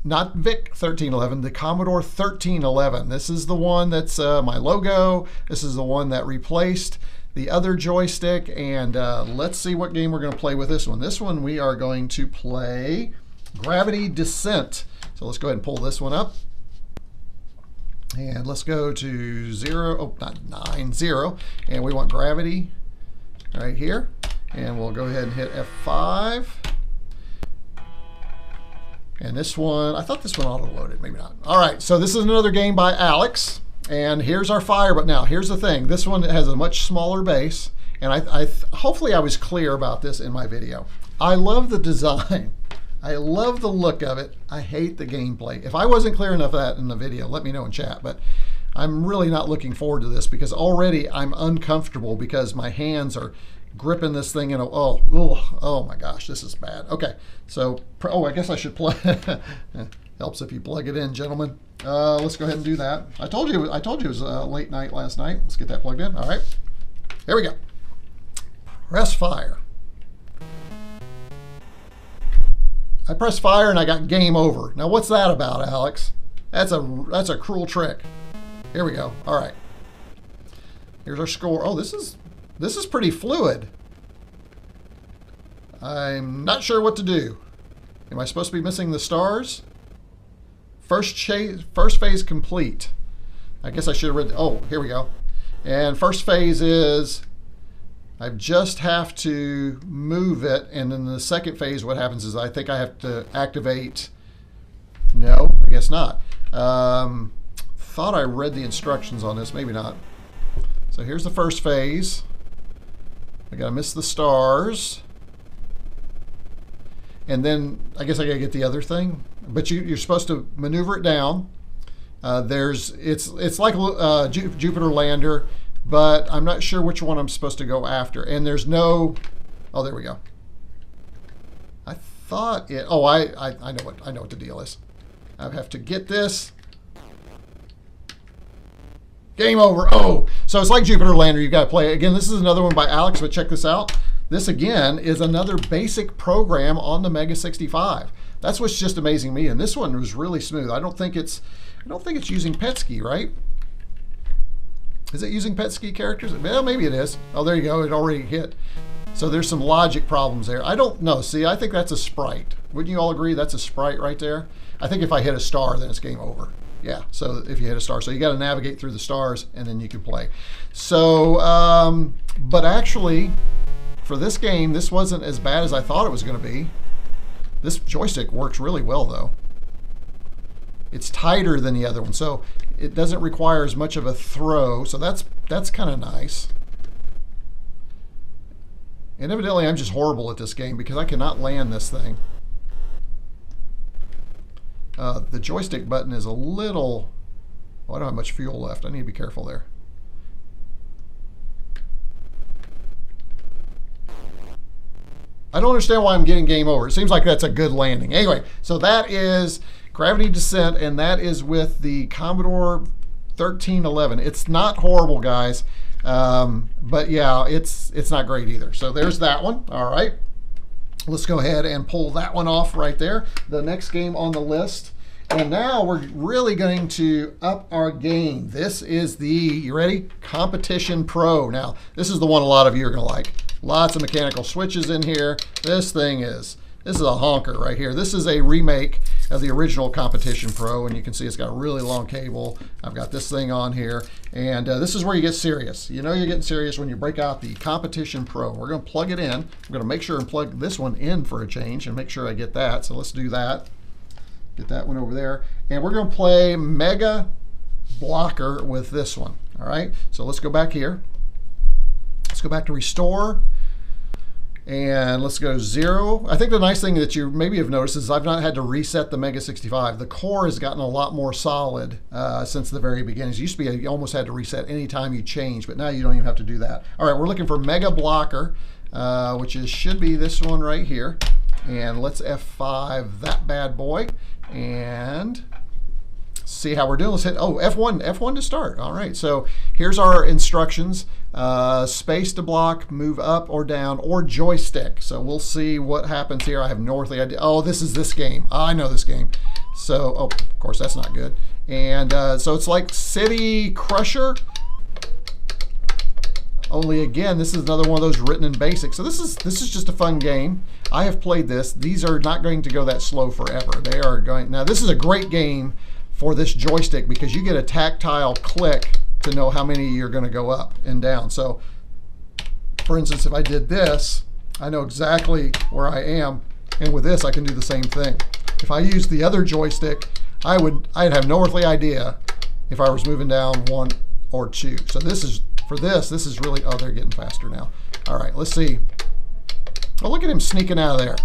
not VIC 1311, the Commodore 1311. This is the one that's my logo. This is the one that replaced the other joystick. And let's see what game we're going to play with this one. This one we are going to play Gravity Descent. So let's go ahead and pull this one up. And let's go to 0, and we want Gravity right here. And we'll go ahead and hit F5. And this one, I thought this one auto-loaded, maybe not. All right, so this is another game by Alex. And here's our fire, but now here's the thing. This one has a much smaller base. And hopefully I was clear about this in my video. I love the design. I love the look of it. I hate the gameplay. If I wasn't clear enough of that in the video, let me know in chat. But I'm really not looking forward to this because already I'm uncomfortable because my hands are gripping this thing in a, oh my gosh, this is bad. Okay, so, I guess I should plug. Helps if you plug it in, gentlemen. Let's go ahead and do that. I told you it was late night last night. Let's get that plugged in. All right, here we go. Press fire. I pressed fire and I got game over. Now what's that about, Alex? That's a cruel trick. Here we go. All right. Here's our score. Oh, this is pretty fluid. I'm not sure what to do. Am I supposed to be missing the stars? First phase complete. I guess I should have read. Oh, here we go. And first phase is I just have to move it, and then the second phase, what happens is I think I have to activate. No, I guess not. Thought I read the instructions on this, maybe not. So here's the first phase. I gotta miss the stars. And then I guess I gotta get the other thing. But you're supposed to maneuver it down. It's like Jupiter lander, but I'm not sure which one I'm supposed to go after. And there's no, oh, there we go. I thought it, oh, I know what the deal is. I have to get this. Game over. Oh, so it's like Jupiter lander. You got to play. Again, this is another one by Alex, but check this out. This again is another basic program on the MEGA65. That's what's just amazing me. And this one was really smooth. I don't think it's using Petsky, right? Is it using Petsky characters? Well, maybe it is. Oh, there you go. It already hit. So there's some logic problems there. I don't know. See, I think that's a sprite. Wouldn't you all agree that's a sprite right there? I think if I hit a star, then it's game over. Yeah, so if you hit a star. So you got to navigate through the stars, and then you can play. So, but actually, for this game, this wasn't as bad as I thought it was going to be. This joystick works really well, though. It's tighter than the other one, so it doesn't require as much of a throw. So that's kind of nice. And evidently, I'm just horrible at this game because I cannot land this thing. The joystick button is a little, oh, I don't have much fuel left. I need to be careful there. I don't understand why I'm getting game over. It seems like that's a good landing. Anyway, so that is Gravity Descent, and that is with the Commodore 1311. It's not horrible, guys, but yeah, it's not great either. So there's that one. All right. Let's go ahead and pull that one off right there. The next game on the list. And now we're really going to up our game. This is the, you ready? Competition Pro. Now, this is the one a lot of you are going to like. Lots of mechanical switches in here. This is a honker right here. This is a remake of the original Competition Pro, and you can see it's got a really long cable. I've got this thing on here, and this is where you get serious. You know you're getting serious when you break out the Competition Pro. We're going to plug it in. I'm going to make sure and plug this one in for a change and make sure I get that. So let's do that. Get that one over there. And we're going to play MEGABlocker with this one. All right, so let's go back here. Let's go back to restore. And let's go 0. I think the nice thing that you maybe have noticed is I've not had to reset the MEGA65. The core has gotten a lot more solid since the very beginnings. It used to be you almost had to reset any time you change, but now you don't even have to do that. All right, we're looking for MEGABlocker, which should be this one right here. And let's F5 that bad boy and see how we're doing. Let's hit, oh, F1 to start. All right, so here's our instructions. Space to block, move up or down, or joystick. So we'll see what happens here. I have no earthly idea. Oh, this is this game. I know this game. So, oh, of course, that's not good. And so it's like City Crusher. Only again, this is another one of those written in BASIC. So this is just a fun game. I have played this. These are not going to go that slow forever. They are going, now this is a great game for this joystick because you get a tactile click to know how many you're going to go up and down. So for instance, if I did this, I know exactly where I am. And with this, I can do the same thing. If I used the other joystick, I'd have no earthly idea if I was moving down 1 or 2. So this is, for this is really, oh, they're getting faster now. All right, let's see. Oh, look at him sneaking out of there.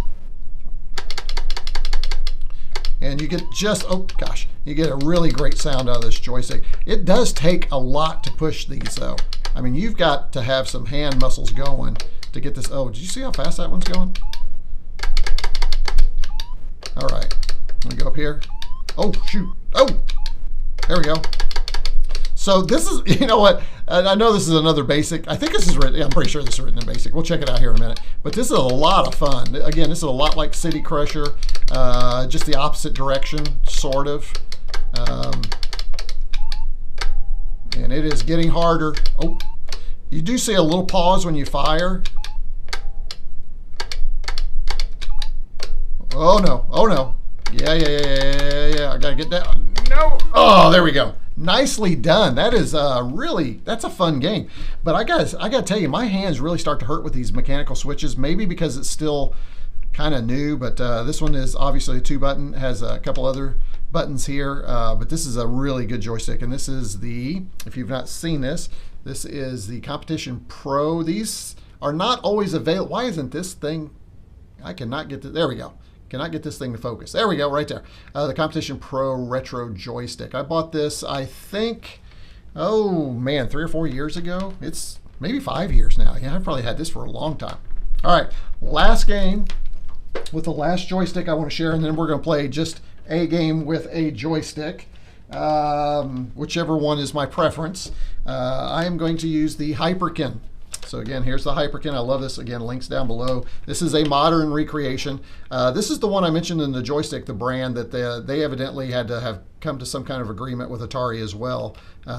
And you get just, oh gosh, you get a really great sound out of this joystick. It does take a lot to push these though. I mean, you've got to have some hand muscles going to get this. Oh, did you see how fast that one's going? All right, let me go up here. Oh, shoot. Oh, there we go. So this is, you know what, I know this is another basic. I think this is written, I'm pretty sure this is written in basic. We'll check it out here in a minute. But this is a lot of fun. Again, this is a lot like City Crusher, just the opposite direction, sort of. And it is getting harder. Oh, you do see a little pause when you fire. Oh no, oh no. Yeah, I gotta get down. No, oh, there we go. Nicely done. That is really, that's a fun game. But I gotta tell you, my hands really start to hurt with these mechanical switches, maybe because it's still kind of new, but this one is obviously a 2-button, has a couple other buttons here, but this is a really good joystick. And this is the, if you've not seen this, this is the Competition Pro. These are not always available. Why isn't this thing, I cannot get this, there we go. Cannot get this thing to focus. There we go, right there. The Competition Pro Retro Joystick. I bought this, I think, oh man, 3 or 4 years ago. It's maybe 5 years now. Yeah, I've probably had this for a long time. All right, last game with the last joystick I want to share, and then we're going to play just a game with a joystick, whichever one is my preference. I am going to use the Hyperkin. So again, here's the Hyperkin. I love this. Again, links down below. This is a modern recreation. This is the one I mentioned in the joystick, the brand that they evidently had to have come to some kind of agreement with Atari as well.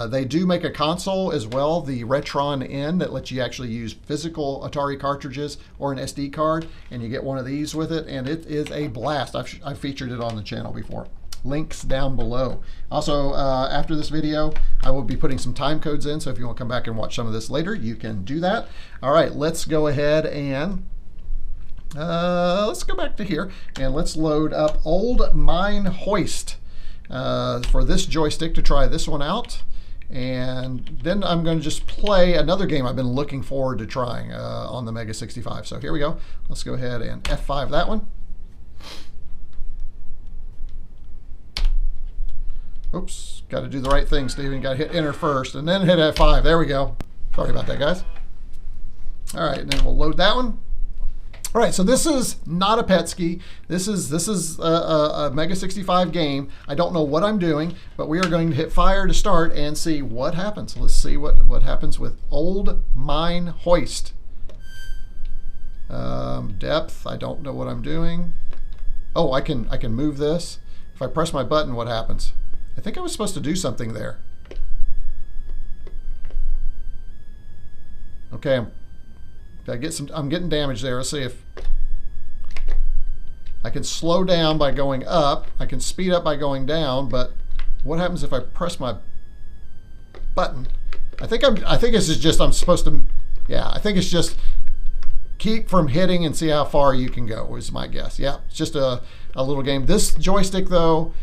They do make a console as well, the Retron N, that lets you actually use physical Atari cartridges or an SD card, and you get one of these with it, and it is a blast. I've featured it on the channel before. Links down below. Also, after this video, I will be putting some time codes in, so if you want to come back and watch some of this later, you can do that. All right, let's go ahead and let's go back to here, and let's load up old Mine Hoist for this joystick to try this one out. And then I'm going to just play another game I've been looking forward to trying on the MEGA65. So here we go. Let's go ahead and F5 that one. Oops, got to do the right thing, Steven. Got to hit enter first and then hit F5. There we go. Sorry about that, guys. All right, and then we'll load that one. All right, so this is not a Petsky. This is a MEGA65 game. I don't know what I'm doing, but we are going to hit fire to start and see what happens. Let's see what happens with old Mine Hoist. Depth, I don't know what I'm doing. Oh, I can move this. If I press my button, what happens? I think I was supposed to do something there. Okay, I'm getting damage there. Let's see if I can slow down by going up. I can speed up by going down, but what happens if I press my button? I think this is just, I'm supposed to, yeah, I think it's just keep from hitting and see how far you can go is my guess. Yeah, it's just a little game. This joystick though,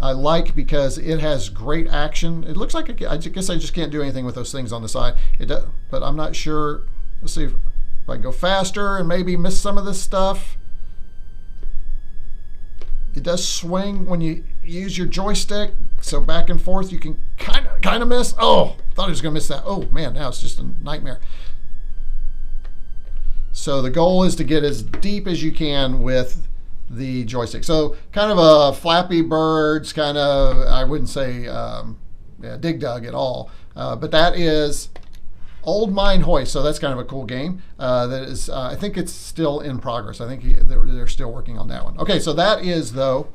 I like because it has great action. It looks like, I guess I just can't do anything with those things on the side. It does, but I'm not sure. Let's see if I can go faster and maybe miss some of this stuff. It does swing when you use your joystick, so back and forth you can kind of miss. Oh, thought I was going to miss that. Oh man, now it's just a nightmare. So the goal is to get as deep as you can with the joystick. So kind of a Flappy Birds, kind of, I wouldn't say Dig Dug at all, but that is old Mine Hoist. So that's kind of a cool game. That is, I think it's still in progress. I think they're still working on that one. Okay, so that is the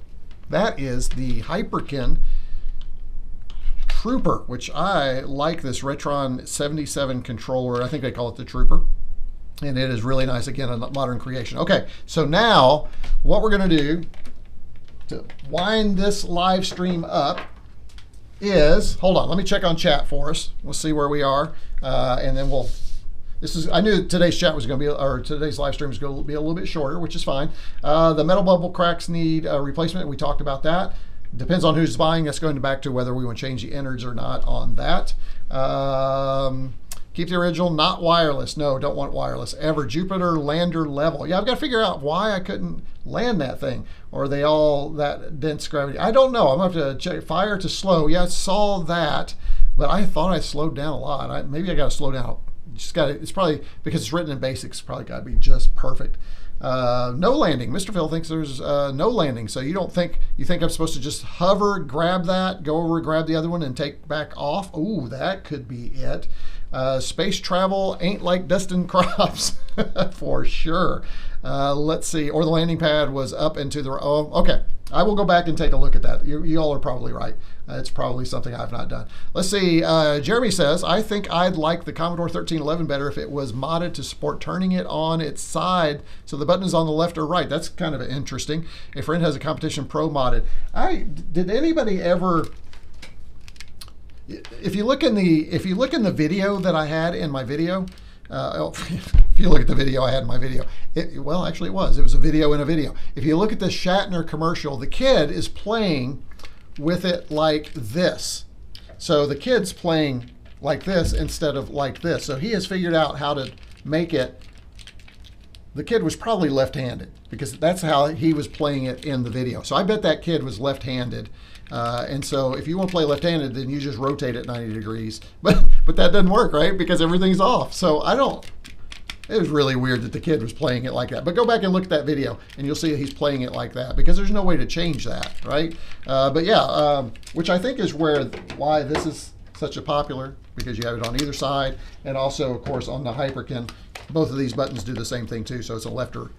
Hyperkin Trooper, which I like this Retron 77 controller. I think they call it the Trooper. And it is really nice, again, a modern creation. Okay, so now what we're going to do to wind this live stream up is, hold on, let me check on chat for us. We'll see where we are, and then I knew today's chat was going to be, or today's live stream was going to be a little bit shorter, which is fine. The metal bubble cracks need a replacement. We talked about that. Depends on who's buying. That's going back to whether we want to change the innards or not on that. Keep the original, not wireless. No, don't want wireless ever. Jupiter lander level. Yeah, I've got to figure out why I couldn't land that thing. Or are they all that dense gravity? I don't know. I'm going to have to check. Fire to slow. Yeah, I saw that, but I thought I slowed down a lot. Maybe I got to slow down. Just got to, it's probably because it's written in basics, probably got to be just perfect. No landing. Mr. Phil thinks there's no landing. So you think I'm supposed to just hover, grab that, go over, grab the other one, and take back off? Ooh, that could be it. Space travel ain't like dusting crops for sure. Let's see. Or the landing pad was up into the... Oh, okay. I will go back and take a look at that. You all are probably right. It's probably something I've not done. Let's see. Jeremy says, I think I'd like the Commodore 1311 better if it was modded to support turning it on its side so the button is on the left or right. That's kind of interesting. A friend has a Competition Pro modded. Did anybody ever... If you look in the video that I had in my video, if you look at the video I had in my video, well, actually it was a video in a video. If you look at the Shatner commercial, the kid is playing with it like this. So the kid's playing like this instead of like this. So he has figured out how to make it. The kid was probably left-handed because that's how he was playing it in the video. So I bet that kid was left-handed. And so if you want to play left-handed, then you just rotate it 90 degrees. But that doesn't work, right? Because everything's off. So it was really weird that the kid was playing it like that. But go back and look at that video, and you'll see he's playing it like that because there's no way to change that, right? But yeah, which I think is why this is such a popular, because you have it on either side, and also, of course, on the Hyperkin, both of these buttons do the same thing too. So it's a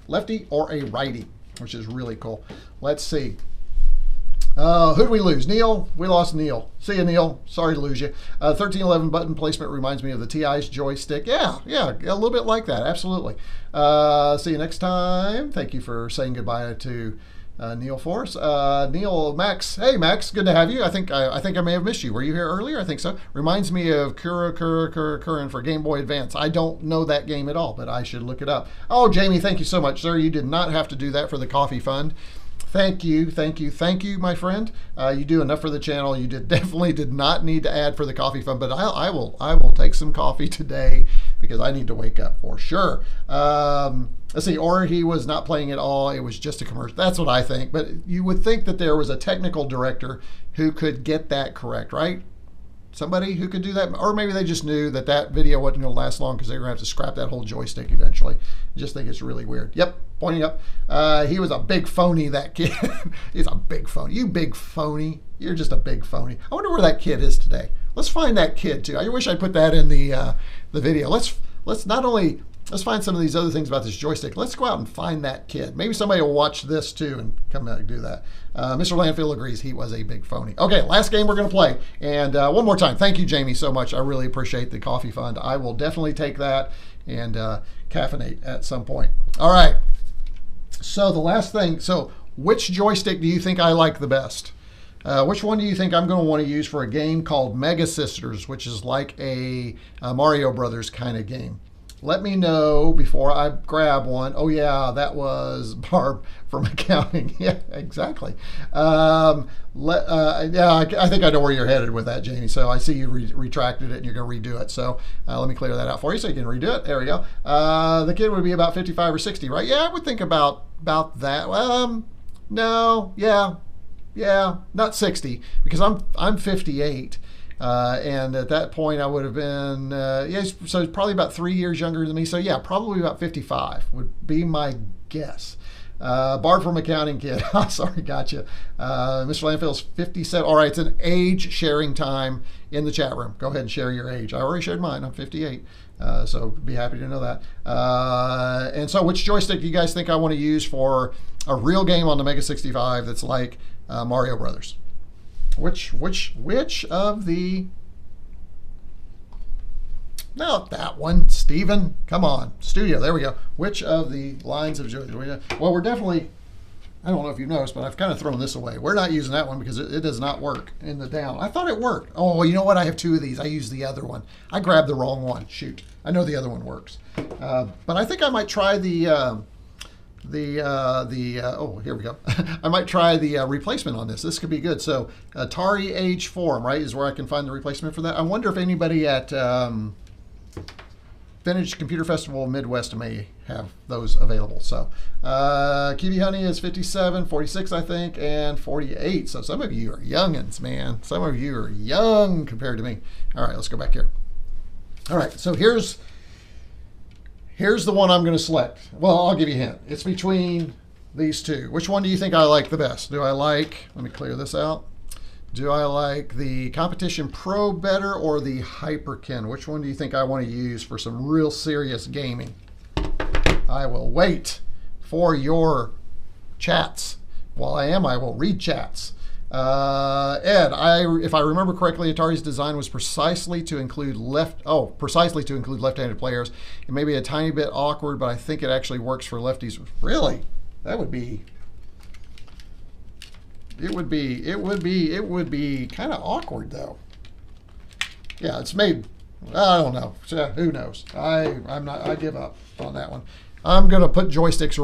lefty or a righty, which is really cool. Let's see. Who'd we lose? Neil? We lost Neil. See you, Neil. Sorry to lose you. 1311 button placement reminds me of the TI's joystick. Yeah, a little bit like that. Absolutely. See you next time. Thank you for saying goodbye to Neil for us. Neil, Max. Hey, Max. Good to have you. I think I may have missed you. Were you here earlier? I think so. Reminds me of Curran for Game Boy Advance. I don't know that game at all, but I should look it up. Oh, Jamie, thank you so much, sir. You did not have to do that for the coffee fund. Thank you, my friend. You do enough for the channel. You definitely did not need to add for the coffee fund, but I will take some coffee today because I need to wake up for sure. Let's see, or he was not playing at all. It was just a commercial. That's what I think. But you would think that there was a technical director who could get that correct, right? Somebody who could do that, or maybe they just knew that that video wasn't going to last long because they were going to have to scrap that whole joystick eventually. I just think it's really weird. Yep, pointing up. He was a big phony, that kid. He's a big phony. You big phony. You're just a big phony. I wonder where that kid is today. Let's find that kid too. I wish I put that in the video. Let's not only let's find some of these other things about this joystick. Let's go out and find that kid. Maybe somebody will watch this too and come back and do that. Mr. Landfill agrees he was a big phony. Okay, last game we're going to play. And one more time, thank you, Jamie, so much. I really appreciate the coffee fund. I will definitely take that and caffeinate at some point. All right. So the last thing. So which joystick do you think I like the best? Which one do you think I'm going to want to use for a game called Mega Sisters, which is like a Mario Brothers kind of game? Let me know before I grab one. Oh yeah, that was Barb from accounting. Yeah, exactly. Yeah, I think I know where you're headed with that, Jamie. So I see you retracted it and you're going to redo it. So let me clear that out for you so you can redo it. There we go. The kid would be about 55 or 60, right? Yeah, I would think about that. No, yeah, not 60 because I'm 58. And at that point I would have been, so it's probably about 3 years younger than me. So yeah, probably about 55 would be my guess. Barb from accounting kid. Sorry, gotcha. Mr. Landfill's 57. All right, it's an age sharing time in the chat room. Go ahead and share your age. I already shared mine. I'm 58. So be happy to know that. And so which joystick do you guys think I want to use for a real game on the MEGA65 that's like Mario Brothers? Which of the... Not that one, Steven. Come on, studio. There we go. Which of the lines of joy? Well, we're definitely... I don't know if you noticed, but I've kind of thrown this away. We're not using that one because it does not work in the down. I thought it worked. Oh, you know what? I have two of these. I used the other one. I grabbed the wrong one. Shoot. I know the other one works. But I think I might try oh, here we go. I might try the replacement on this. This could be good. So Atari Age Forum, right, is where I can find the replacement for that. I wonder if anybody at Vintage Computer Festival Midwest may have those available. So Kiwi Honey is 57, 46, I think, and 48. So some of you are youngins, man. Some of you are young compared to me. All right, let's go back here. All right, so here's the one I'm going to select. Well, I'll give you a hint. It's between these two. Which one do you think I like the best? Do I like, let me clear this out. Do I like the Competition Pro better or the Hyperkin? Which one do you think I want to use for some real serious gaming? I will wait for your chats. While I will read chats. Ed, if I remember correctly, Atari's design was precisely to include left-handed players. It may be a tiny bit awkward, but I think it actually works for lefties. Really? That would be. It would be kind of awkward though. Yeah, it's made. I don't know. Who knows? I give up on that one. I'm gonna put joysticks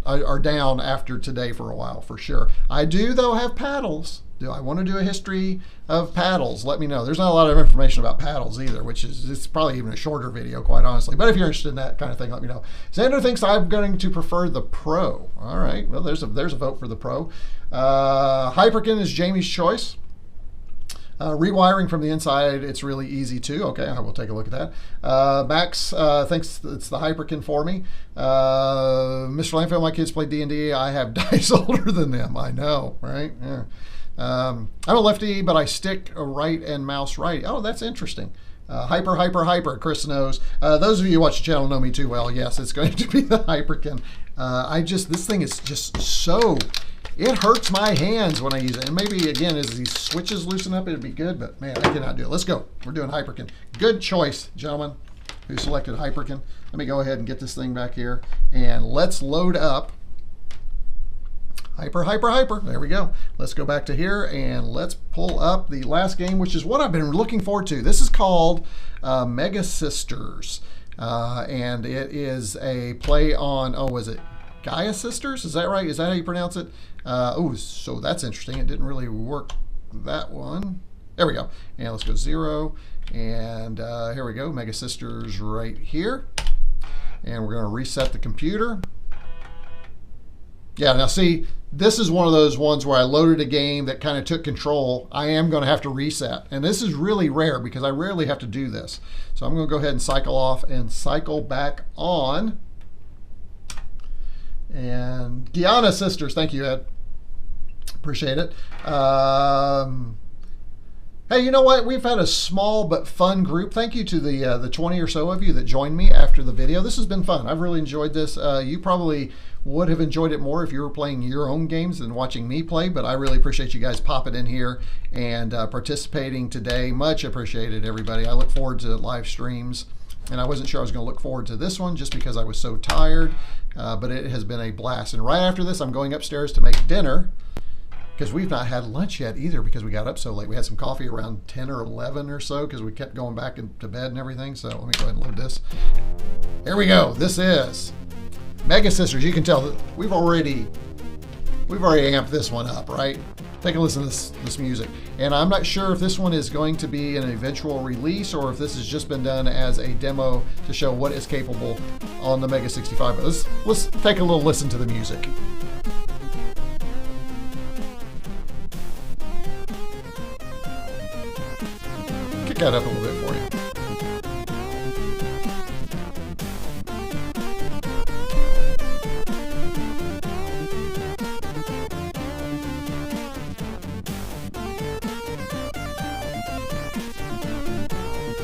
are down after today for a while for sure. I do though have paddles. Do I want to do a history of paddles? Let me know. There's not a lot of information about paddles either, which is it's probably even a shorter video, quite honestly. But if you're interested in that kind of thing, let me know. Xander thinks I'm going to prefer the Pro. All right. Well, there's a vote for the Pro. Hyperkin is Jamie's choice. Rewiring from the inside, it's really easy too. Okay, I will take a look at that. Max thinks it's the Hyperkin for me. Mr. Landfill, my kids play D&D. I have dice older than them. I know, right? Yeah. I'm a lefty, but I stick a right and mouse right. Oh, that's interesting. Hyper. Chris knows. Those of you who watch the channel know me too well. Yes, it's going to be the Hyperkin. This thing is just so, it hurts my hands when I use it. And maybe, again, as these switches loosen up, it'd be good, but man, I cannot do it. Let's go. We're doing Hyperkin. Good choice, gentlemen, who selected Hyperkin. Let me go ahead and get this thing back here, and let's load up Hyper. There we go. Let's go back to here, and let's pull up the last game, which is what I've been looking forward to. This is called Mega Sisters, and it is a play on, was it Gaia Sisters? Is that right? Is that how you pronounce it? So that's interesting. It didn't really work, that one. There we go. And let's go 0. And here we go. Mega Sisters right here. And we're going to reset the computer. Yeah, now see, this is one of those ones where I loaded a game that kind of took control. I am going to have to reset. And this is really rare because I rarely have to do this. So I'm going to go ahead and cycle off and cycle back on. And Guyana Sisters, thank you, Ed. Appreciate it. Hey, you know what? We've had a small but fun group. Thank you to the 20 or so of you that joined me after the video. This has been fun. I've really enjoyed this. You probably would have enjoyed it more if you were playing your own games than watching me play, but I really appreciate you guys popping in here and participating today. Much appreciated, everybody. I look forward to live streams, and I wasn't sure I was going to look forward to this one just because I was so tired, but it has been a blast. And right after this, I'm going upstairs to make dinner, because we've not had lunch yet either because we got up so late. We had some coffee around 10 or 11 or so because we kept going back to bed and everything. So let me go ahead and load this. Here we go. This is Mega Sisters. You can tell that we've already amped this one up, right? Take a listen to this music. And I'm not sure if this one is going to be an eventual release or if this has just been done as a demo to show what is capable on the MEGA65. But let's take a little listen to the music. Kick that up a little bit for you.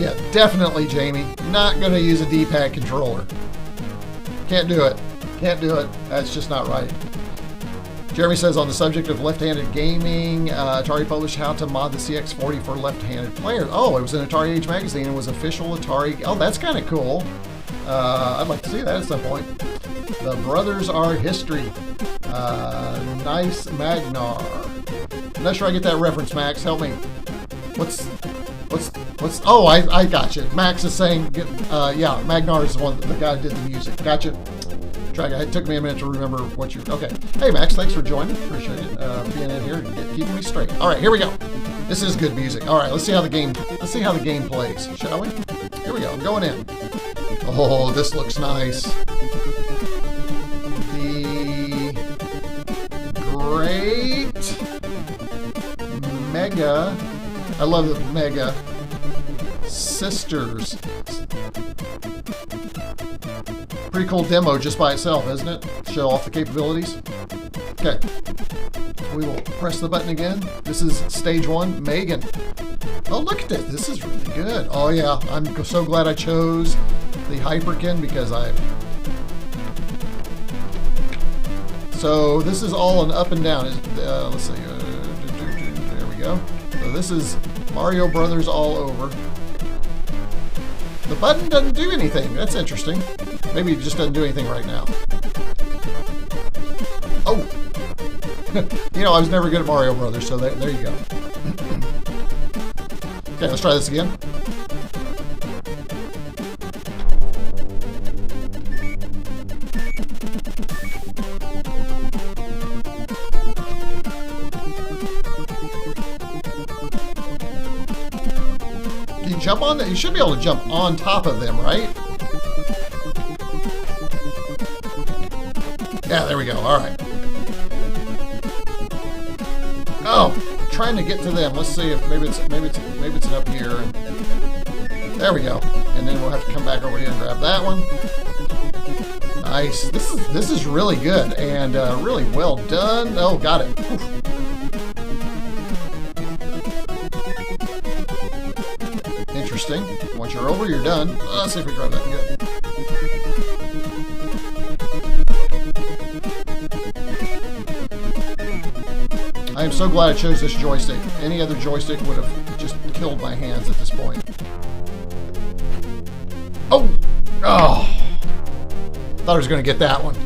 Yeah, definitely, Jamie. Not going to use a D-pad controller. Can't do it. Can't do it. That's just not right. Jeremy says, on the subject of left-handed gaming, Atari published how to mod the CX40 for left-handed players. Oh, it was in Atari Age magazine and was official Atari. Oh, that's kind of cool. I'd like to see that at some point. The brothers are history. Nice Magnar. I'm not sure I get that reference, Max. Help me. What's oh, I got you. Max is saying, yeah, Magnar is the guy who did the music. Gotcha. It took me a minute to remember what you. Okay. Hey, Max, thanks for joining. Appreciate it. Being in here and keeping me straight. All right, here we go. This is good music. All right, let's see how the game plays, shall we? Here we we go. I'm going in. Oh, this looks nice. The great Mega. I love the Mega Sisters. Pretty cool demo just by itself, isn't it? Show off the capabilities. Okay. We will press the button again. This is stage 1, Megan. Oh, look at this. This is really good. Oh, yeah. I'm so glad I chose the Hyperkin because So this is all an up and down. Let's see. There we go. So this is Mario Brothers all over. The button doesn't do anything. That's interesting. Maybe it just doesn't do anything right now. Oh! You know, I was never good at Mario Brothers, so there you go. Okay, let's try this again. Can you jump on that? You should be able to jump on top of them, right? Yeah, there we go. All right. Oh, trying to get to them. Let's see if maybe it's up here. There we go. And then we'll have to come back over here and grab that one. Nice. This is really good and really well done. Oh, got it. Oof. Interesting. Once you're over, you're done. Let's see if we grab that. Good. I am so glad I chose this joystick. Any other joystick would have just killed my hands at this point. Oh! Oh! Thought I was going to get that one.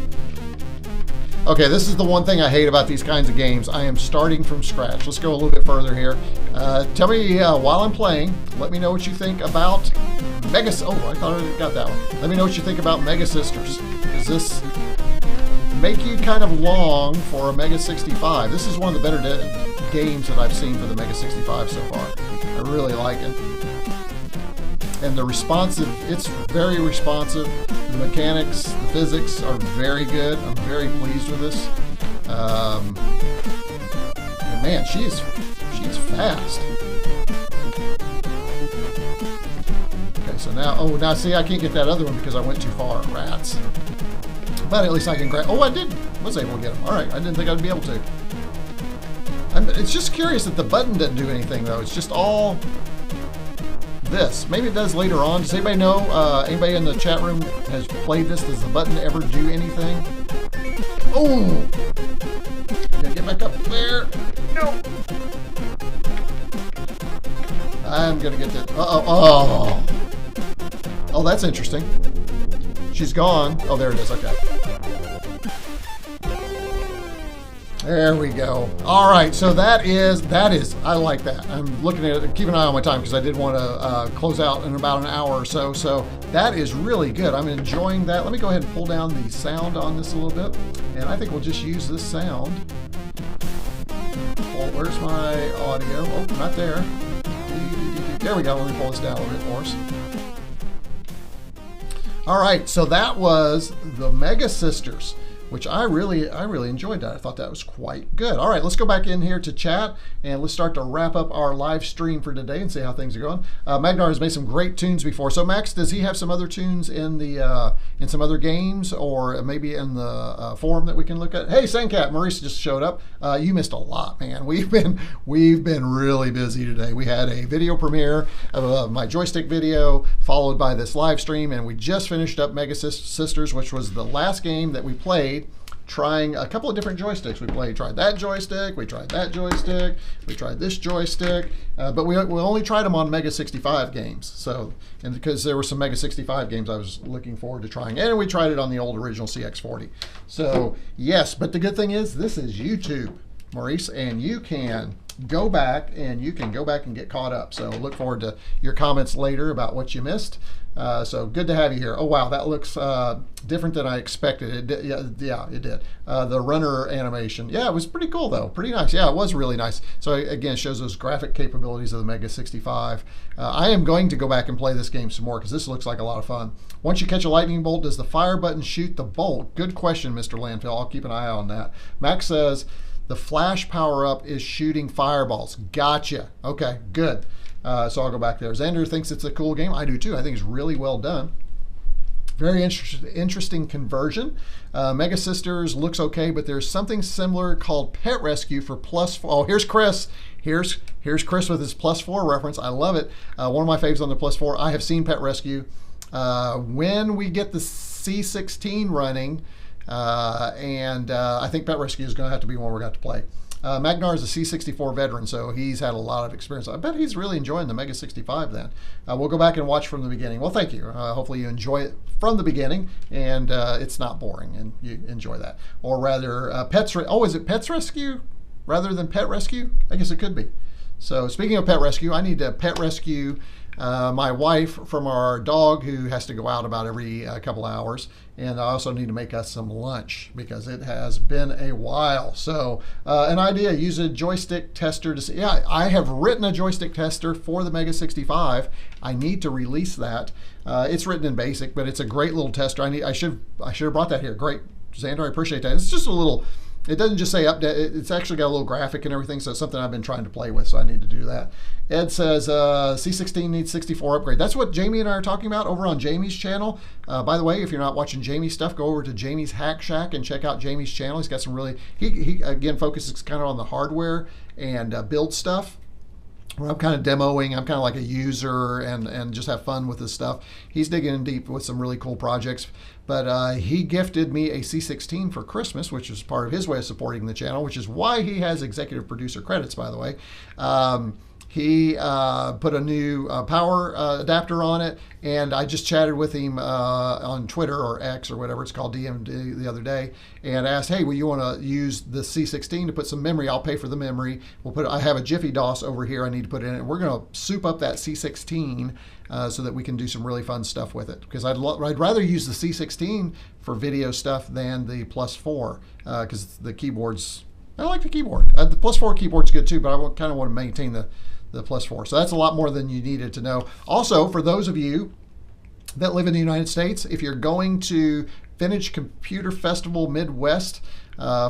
Okay, this is the one thing I hate about these kinds of games. I am starting from scratch. Let's go a little bit further here. Tell me while I'm playing, let me know what you think about Mega... Oh, I thought I got that one. Let me know what you think about Mega Sisters. Is this... make you kind of long for a MEGA65. This is one of the better games that I've seen for the MEGA65 so far. I really like it. And the responsive, it's very responsive. The mechanics, the physics are very good. I'm very pleased with this. And man, she's fast. Okay, so now, oh, now see, I can't get that other one because I went too far. Rats. But at least I can grab... Oh, I was able to get them. All right, I didn't think I'd be able to. It's just curious that the button doesn't do anything, though. It's just all this. Maybe it does later on. Does anybody know? Anybody in the chat room has played this? Does the button ever do anything? Oh! Gotta get back up there. No! I'm gonna get that. Uh-oh. Oh! Oh, that's interesting. She's gone. Oh, there it is. Okay. There we go. All right. So that is, I like that. I'm looking at it. Keep an eye on my time because I did want to close out in about an hour or so. So that is really good. I'm enjoying that. Let me go ahead and pull down the sound on this a little bit. And I think we'll just use this sound. Oh, where's my audio? Oh, not there. There we go. Let me pull this down a little bit for us. All right, so that was the Mega Sisters, which I really enjoyed that. I thought that was quite good. All right, let's go back in here to chat and let's start to wrap up our live stream for today and see how things are going. Magnar has made some great tunes before. So Max, does he have some other tunes in the in some other games or maybe in the forum that we can look at? Hey, Sandcat, Maurice just showed up. You missed a lot, man. We've been really busy today. We had a video premiere of my joystick video followed by this live stream, and we just finished up Mega Sisters, which was the last game that we played. Trying a couple of different joysticks. We tried that joystick, we tried that joystick, we tried this joystick, but we only tried them on MEGA65 games. So, and because there were some MEGA65 games I was looking forward to trying, and we tried it on the old original CX40. So yes, but the good thing is this is YouTube, Maurice, and you can go back, and you can go back and get caught up. So look forward to your comments later about what you missed. So good to have you here. Oh wow, that looks different than I expected. It did, yeah, it did. The runner animation, yeah, it was pretty cool though, pretty nice. Yeah, it was really nice. So again, it shows those graphic capabilities of the MEGA65. I am going to go back and play this game some more because this looks like a lot of fun. Once you catch a lightning bolt, does the fire button shoot the bolt? Good question, Mr. Landfill. I'll keep an eye on that. Max says the flash power-up is shooting fireballs. Gotcha. Okay, good. So I'll go back there. Xander thinks it's a cool game. I do too. I think it's really well done. Very interesting conversion. Mega Sisters looks okay, but there's something similar called Pet Rescue for +4. Oh, here's Chris. Here's Chris with his +4 reference. I love it. One of my faves on the +4. I have seen Pet Rescue. When we get the C16 running, I think Pet Rescue is going to have to be one we're going to have to play. Magnar is a C64 veteran, so he's had a lot of experience. I bet he's really enjoying the MEGA65 then. We'll go back and watch from the beginning. Well, thank you. Hopefully you enjoy it from the beginning, and it's not boring, and you enjoy that. Or rather, is it Pets Rescue rather than Pet Rescue? I guess it could be. So speaking of Pet Rescue, I need to pet rescue my wife from our dog who has to go out about every couple hours. And I also need to make us some lunch because it has been a while. So an idea, use a joystick tester to see. Yeah, I have written a joystick tester for the MEGA65. I need to release that. It's written in BASIC, but it's a great little tester. I should have brought that here. Great, Xander, I appreciate that. It's just a little, it doesn't just say update, it's actually got a little graphic and everything, so it's something I've been trying to play with, so I need to do that. Ed says C16 needs 64 upgrade. That's what Jamie and I are talking about over on Jamie's channel. By the way, if you're not watching Jamie's stuff, go over to Jamie's Hack Shack and check out Jamie's channel. He's got some really, he again focuses kind of on the hardware and build stuff. Where I'm kind of demoing, I'm kind of like a user and just have fun with this stuff. He's digging in deep with some really cool projects. But he gifted me a C16 for Christmas, which is part of his way of supporting the channel, which is why he has executive producer credits, by the way. He put a new power adapter on it, and I just chatted with him on Twitter or X or whatever it's called, DM the other day, and asked, hey, well, you want to use the C16 to put some memory? I'll pay for the memory. I have a Jiffy DOS over here I need to put in it. We're going to soup up that C16 so that we can do some really fun stuff with it. Because I'd rather use the C16 for video stuff than the +4 because the keyboard's, I like the keyboard. The +4 keyboard's good too, but I kind of want to maintain the +4. So that's a lot more than you needed to know. Also, for those of you that live in the United States, if you're going to Vintage Computer Festival Midwest,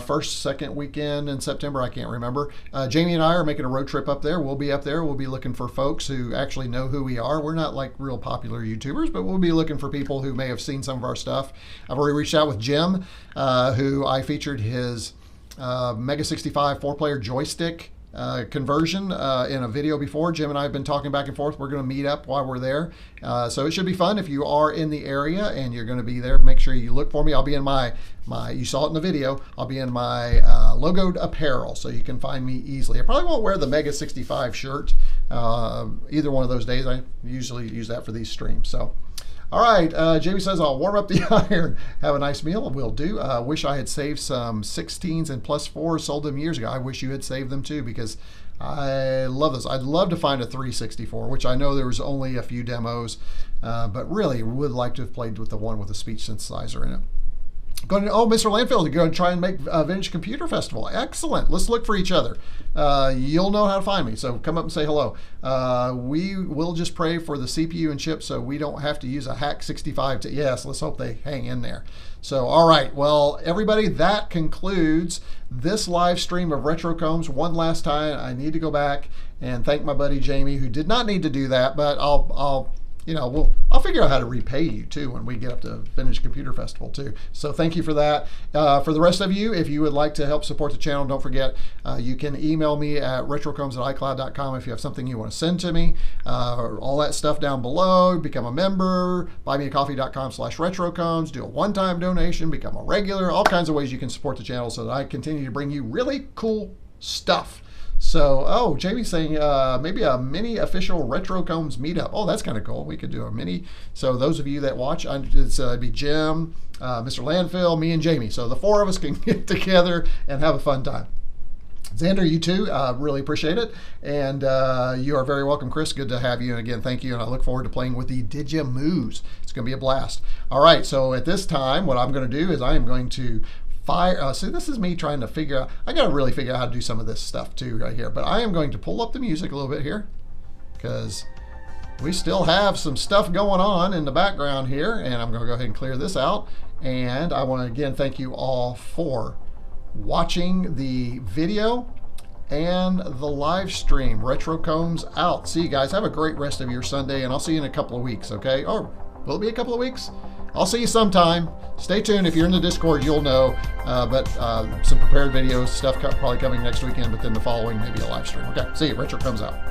first, second weekend in September, I can't remember. Jamie and I are making a road trip up there. We'll be up there. We'll be looking for folks who actually know who we are. We're not like real popular YouTubers, but we'll be looking for people who may have seen some of our stuff. I've already reached out with Jim, who I featured his MEGA65 4-player joystick conversion in a video before. Jim and I have been talking back and forth. We're going to meet up while we're there. So it should be fun. If you are in the area and you're going to be there, make sure you look for me. I'll be in my you saw it in the video, I'll be in my logoed apparel, so you can find me easily. I probably won't wear the MEGA65 shirt either one of those days. I usually use that for these streams. So all right, Jamie says, I'll warm up the iron. Have a nice meal. Will do. Wish I had saved some 16s and +4s, sold them years ago. I wish you had saved them too, because I love those. I'd love to find a 364, which I know there was only a few demos, but really would like to have played with the one with the speech synthesizer in it. Mr. Landfill, you're going to try and make a Vintage Computer Festival. Excellent. Let's look for each other. You'll know how to find me, so come up and say hello. We will just pray for the CPU and chip so we don't have to use a Hack 65 yes, let's hope they hang in there. So, all right. Well, everybody, that concludes this live stream of RetroCombs. One last time, I need to go back and thank my buddy Jamie, who did not need to do that, but I'll figure out how to repay you too when we get up to Vintage Computer Festival too. So thank you for that. For the rest of you, if you would like to help support the channel, don't forget you can email me at retrocombs@icloud.com if you have something you want to send to me. All that stuff down below. Become a member. Buymeacoffee.com/retrocombs. Do a one-time donation. Become a regular. All kinds of ways you can support the channel so that I continue to bring you really cool stuff. So, Jamie's saying maybe a mini official RetroCombs meetup. Oh, that's kind of cool. We could do a mini. So those of you that watch, it'd be Jim, Mr. Landfill, me, and Jamie. So the four of us can get together and have a fun time. Xander, you too. Really appreciate it. And you are very welcome, Chris. Good to have you. And again, thank you. And I look forward to playing with the Digi Muz. It's going to be a blast. All right. So at this time, what I'm going to do is I am going to fire. See, this is me trying to figure out. I got to really figure out how to do some of this stuff too right here. But I am going to pull up the music a little bit here because we still have some stuff going on in the background here. And I'm going to go ahead and clear this out. And I want to again thank you all for watching the video and the live stream. retroKat's out. See you guys. Have a great rest of your Sunday, and I'll see you in a couple of weeks, okay? Or will it be a couple of weeks? I'll see you sometime. Stay tuned. If you're in the Discord, you'll know. But some prepared videos, stuff probably coming next weekend, but then the following, maybe a live stream. Okay, see you. retroKat's out.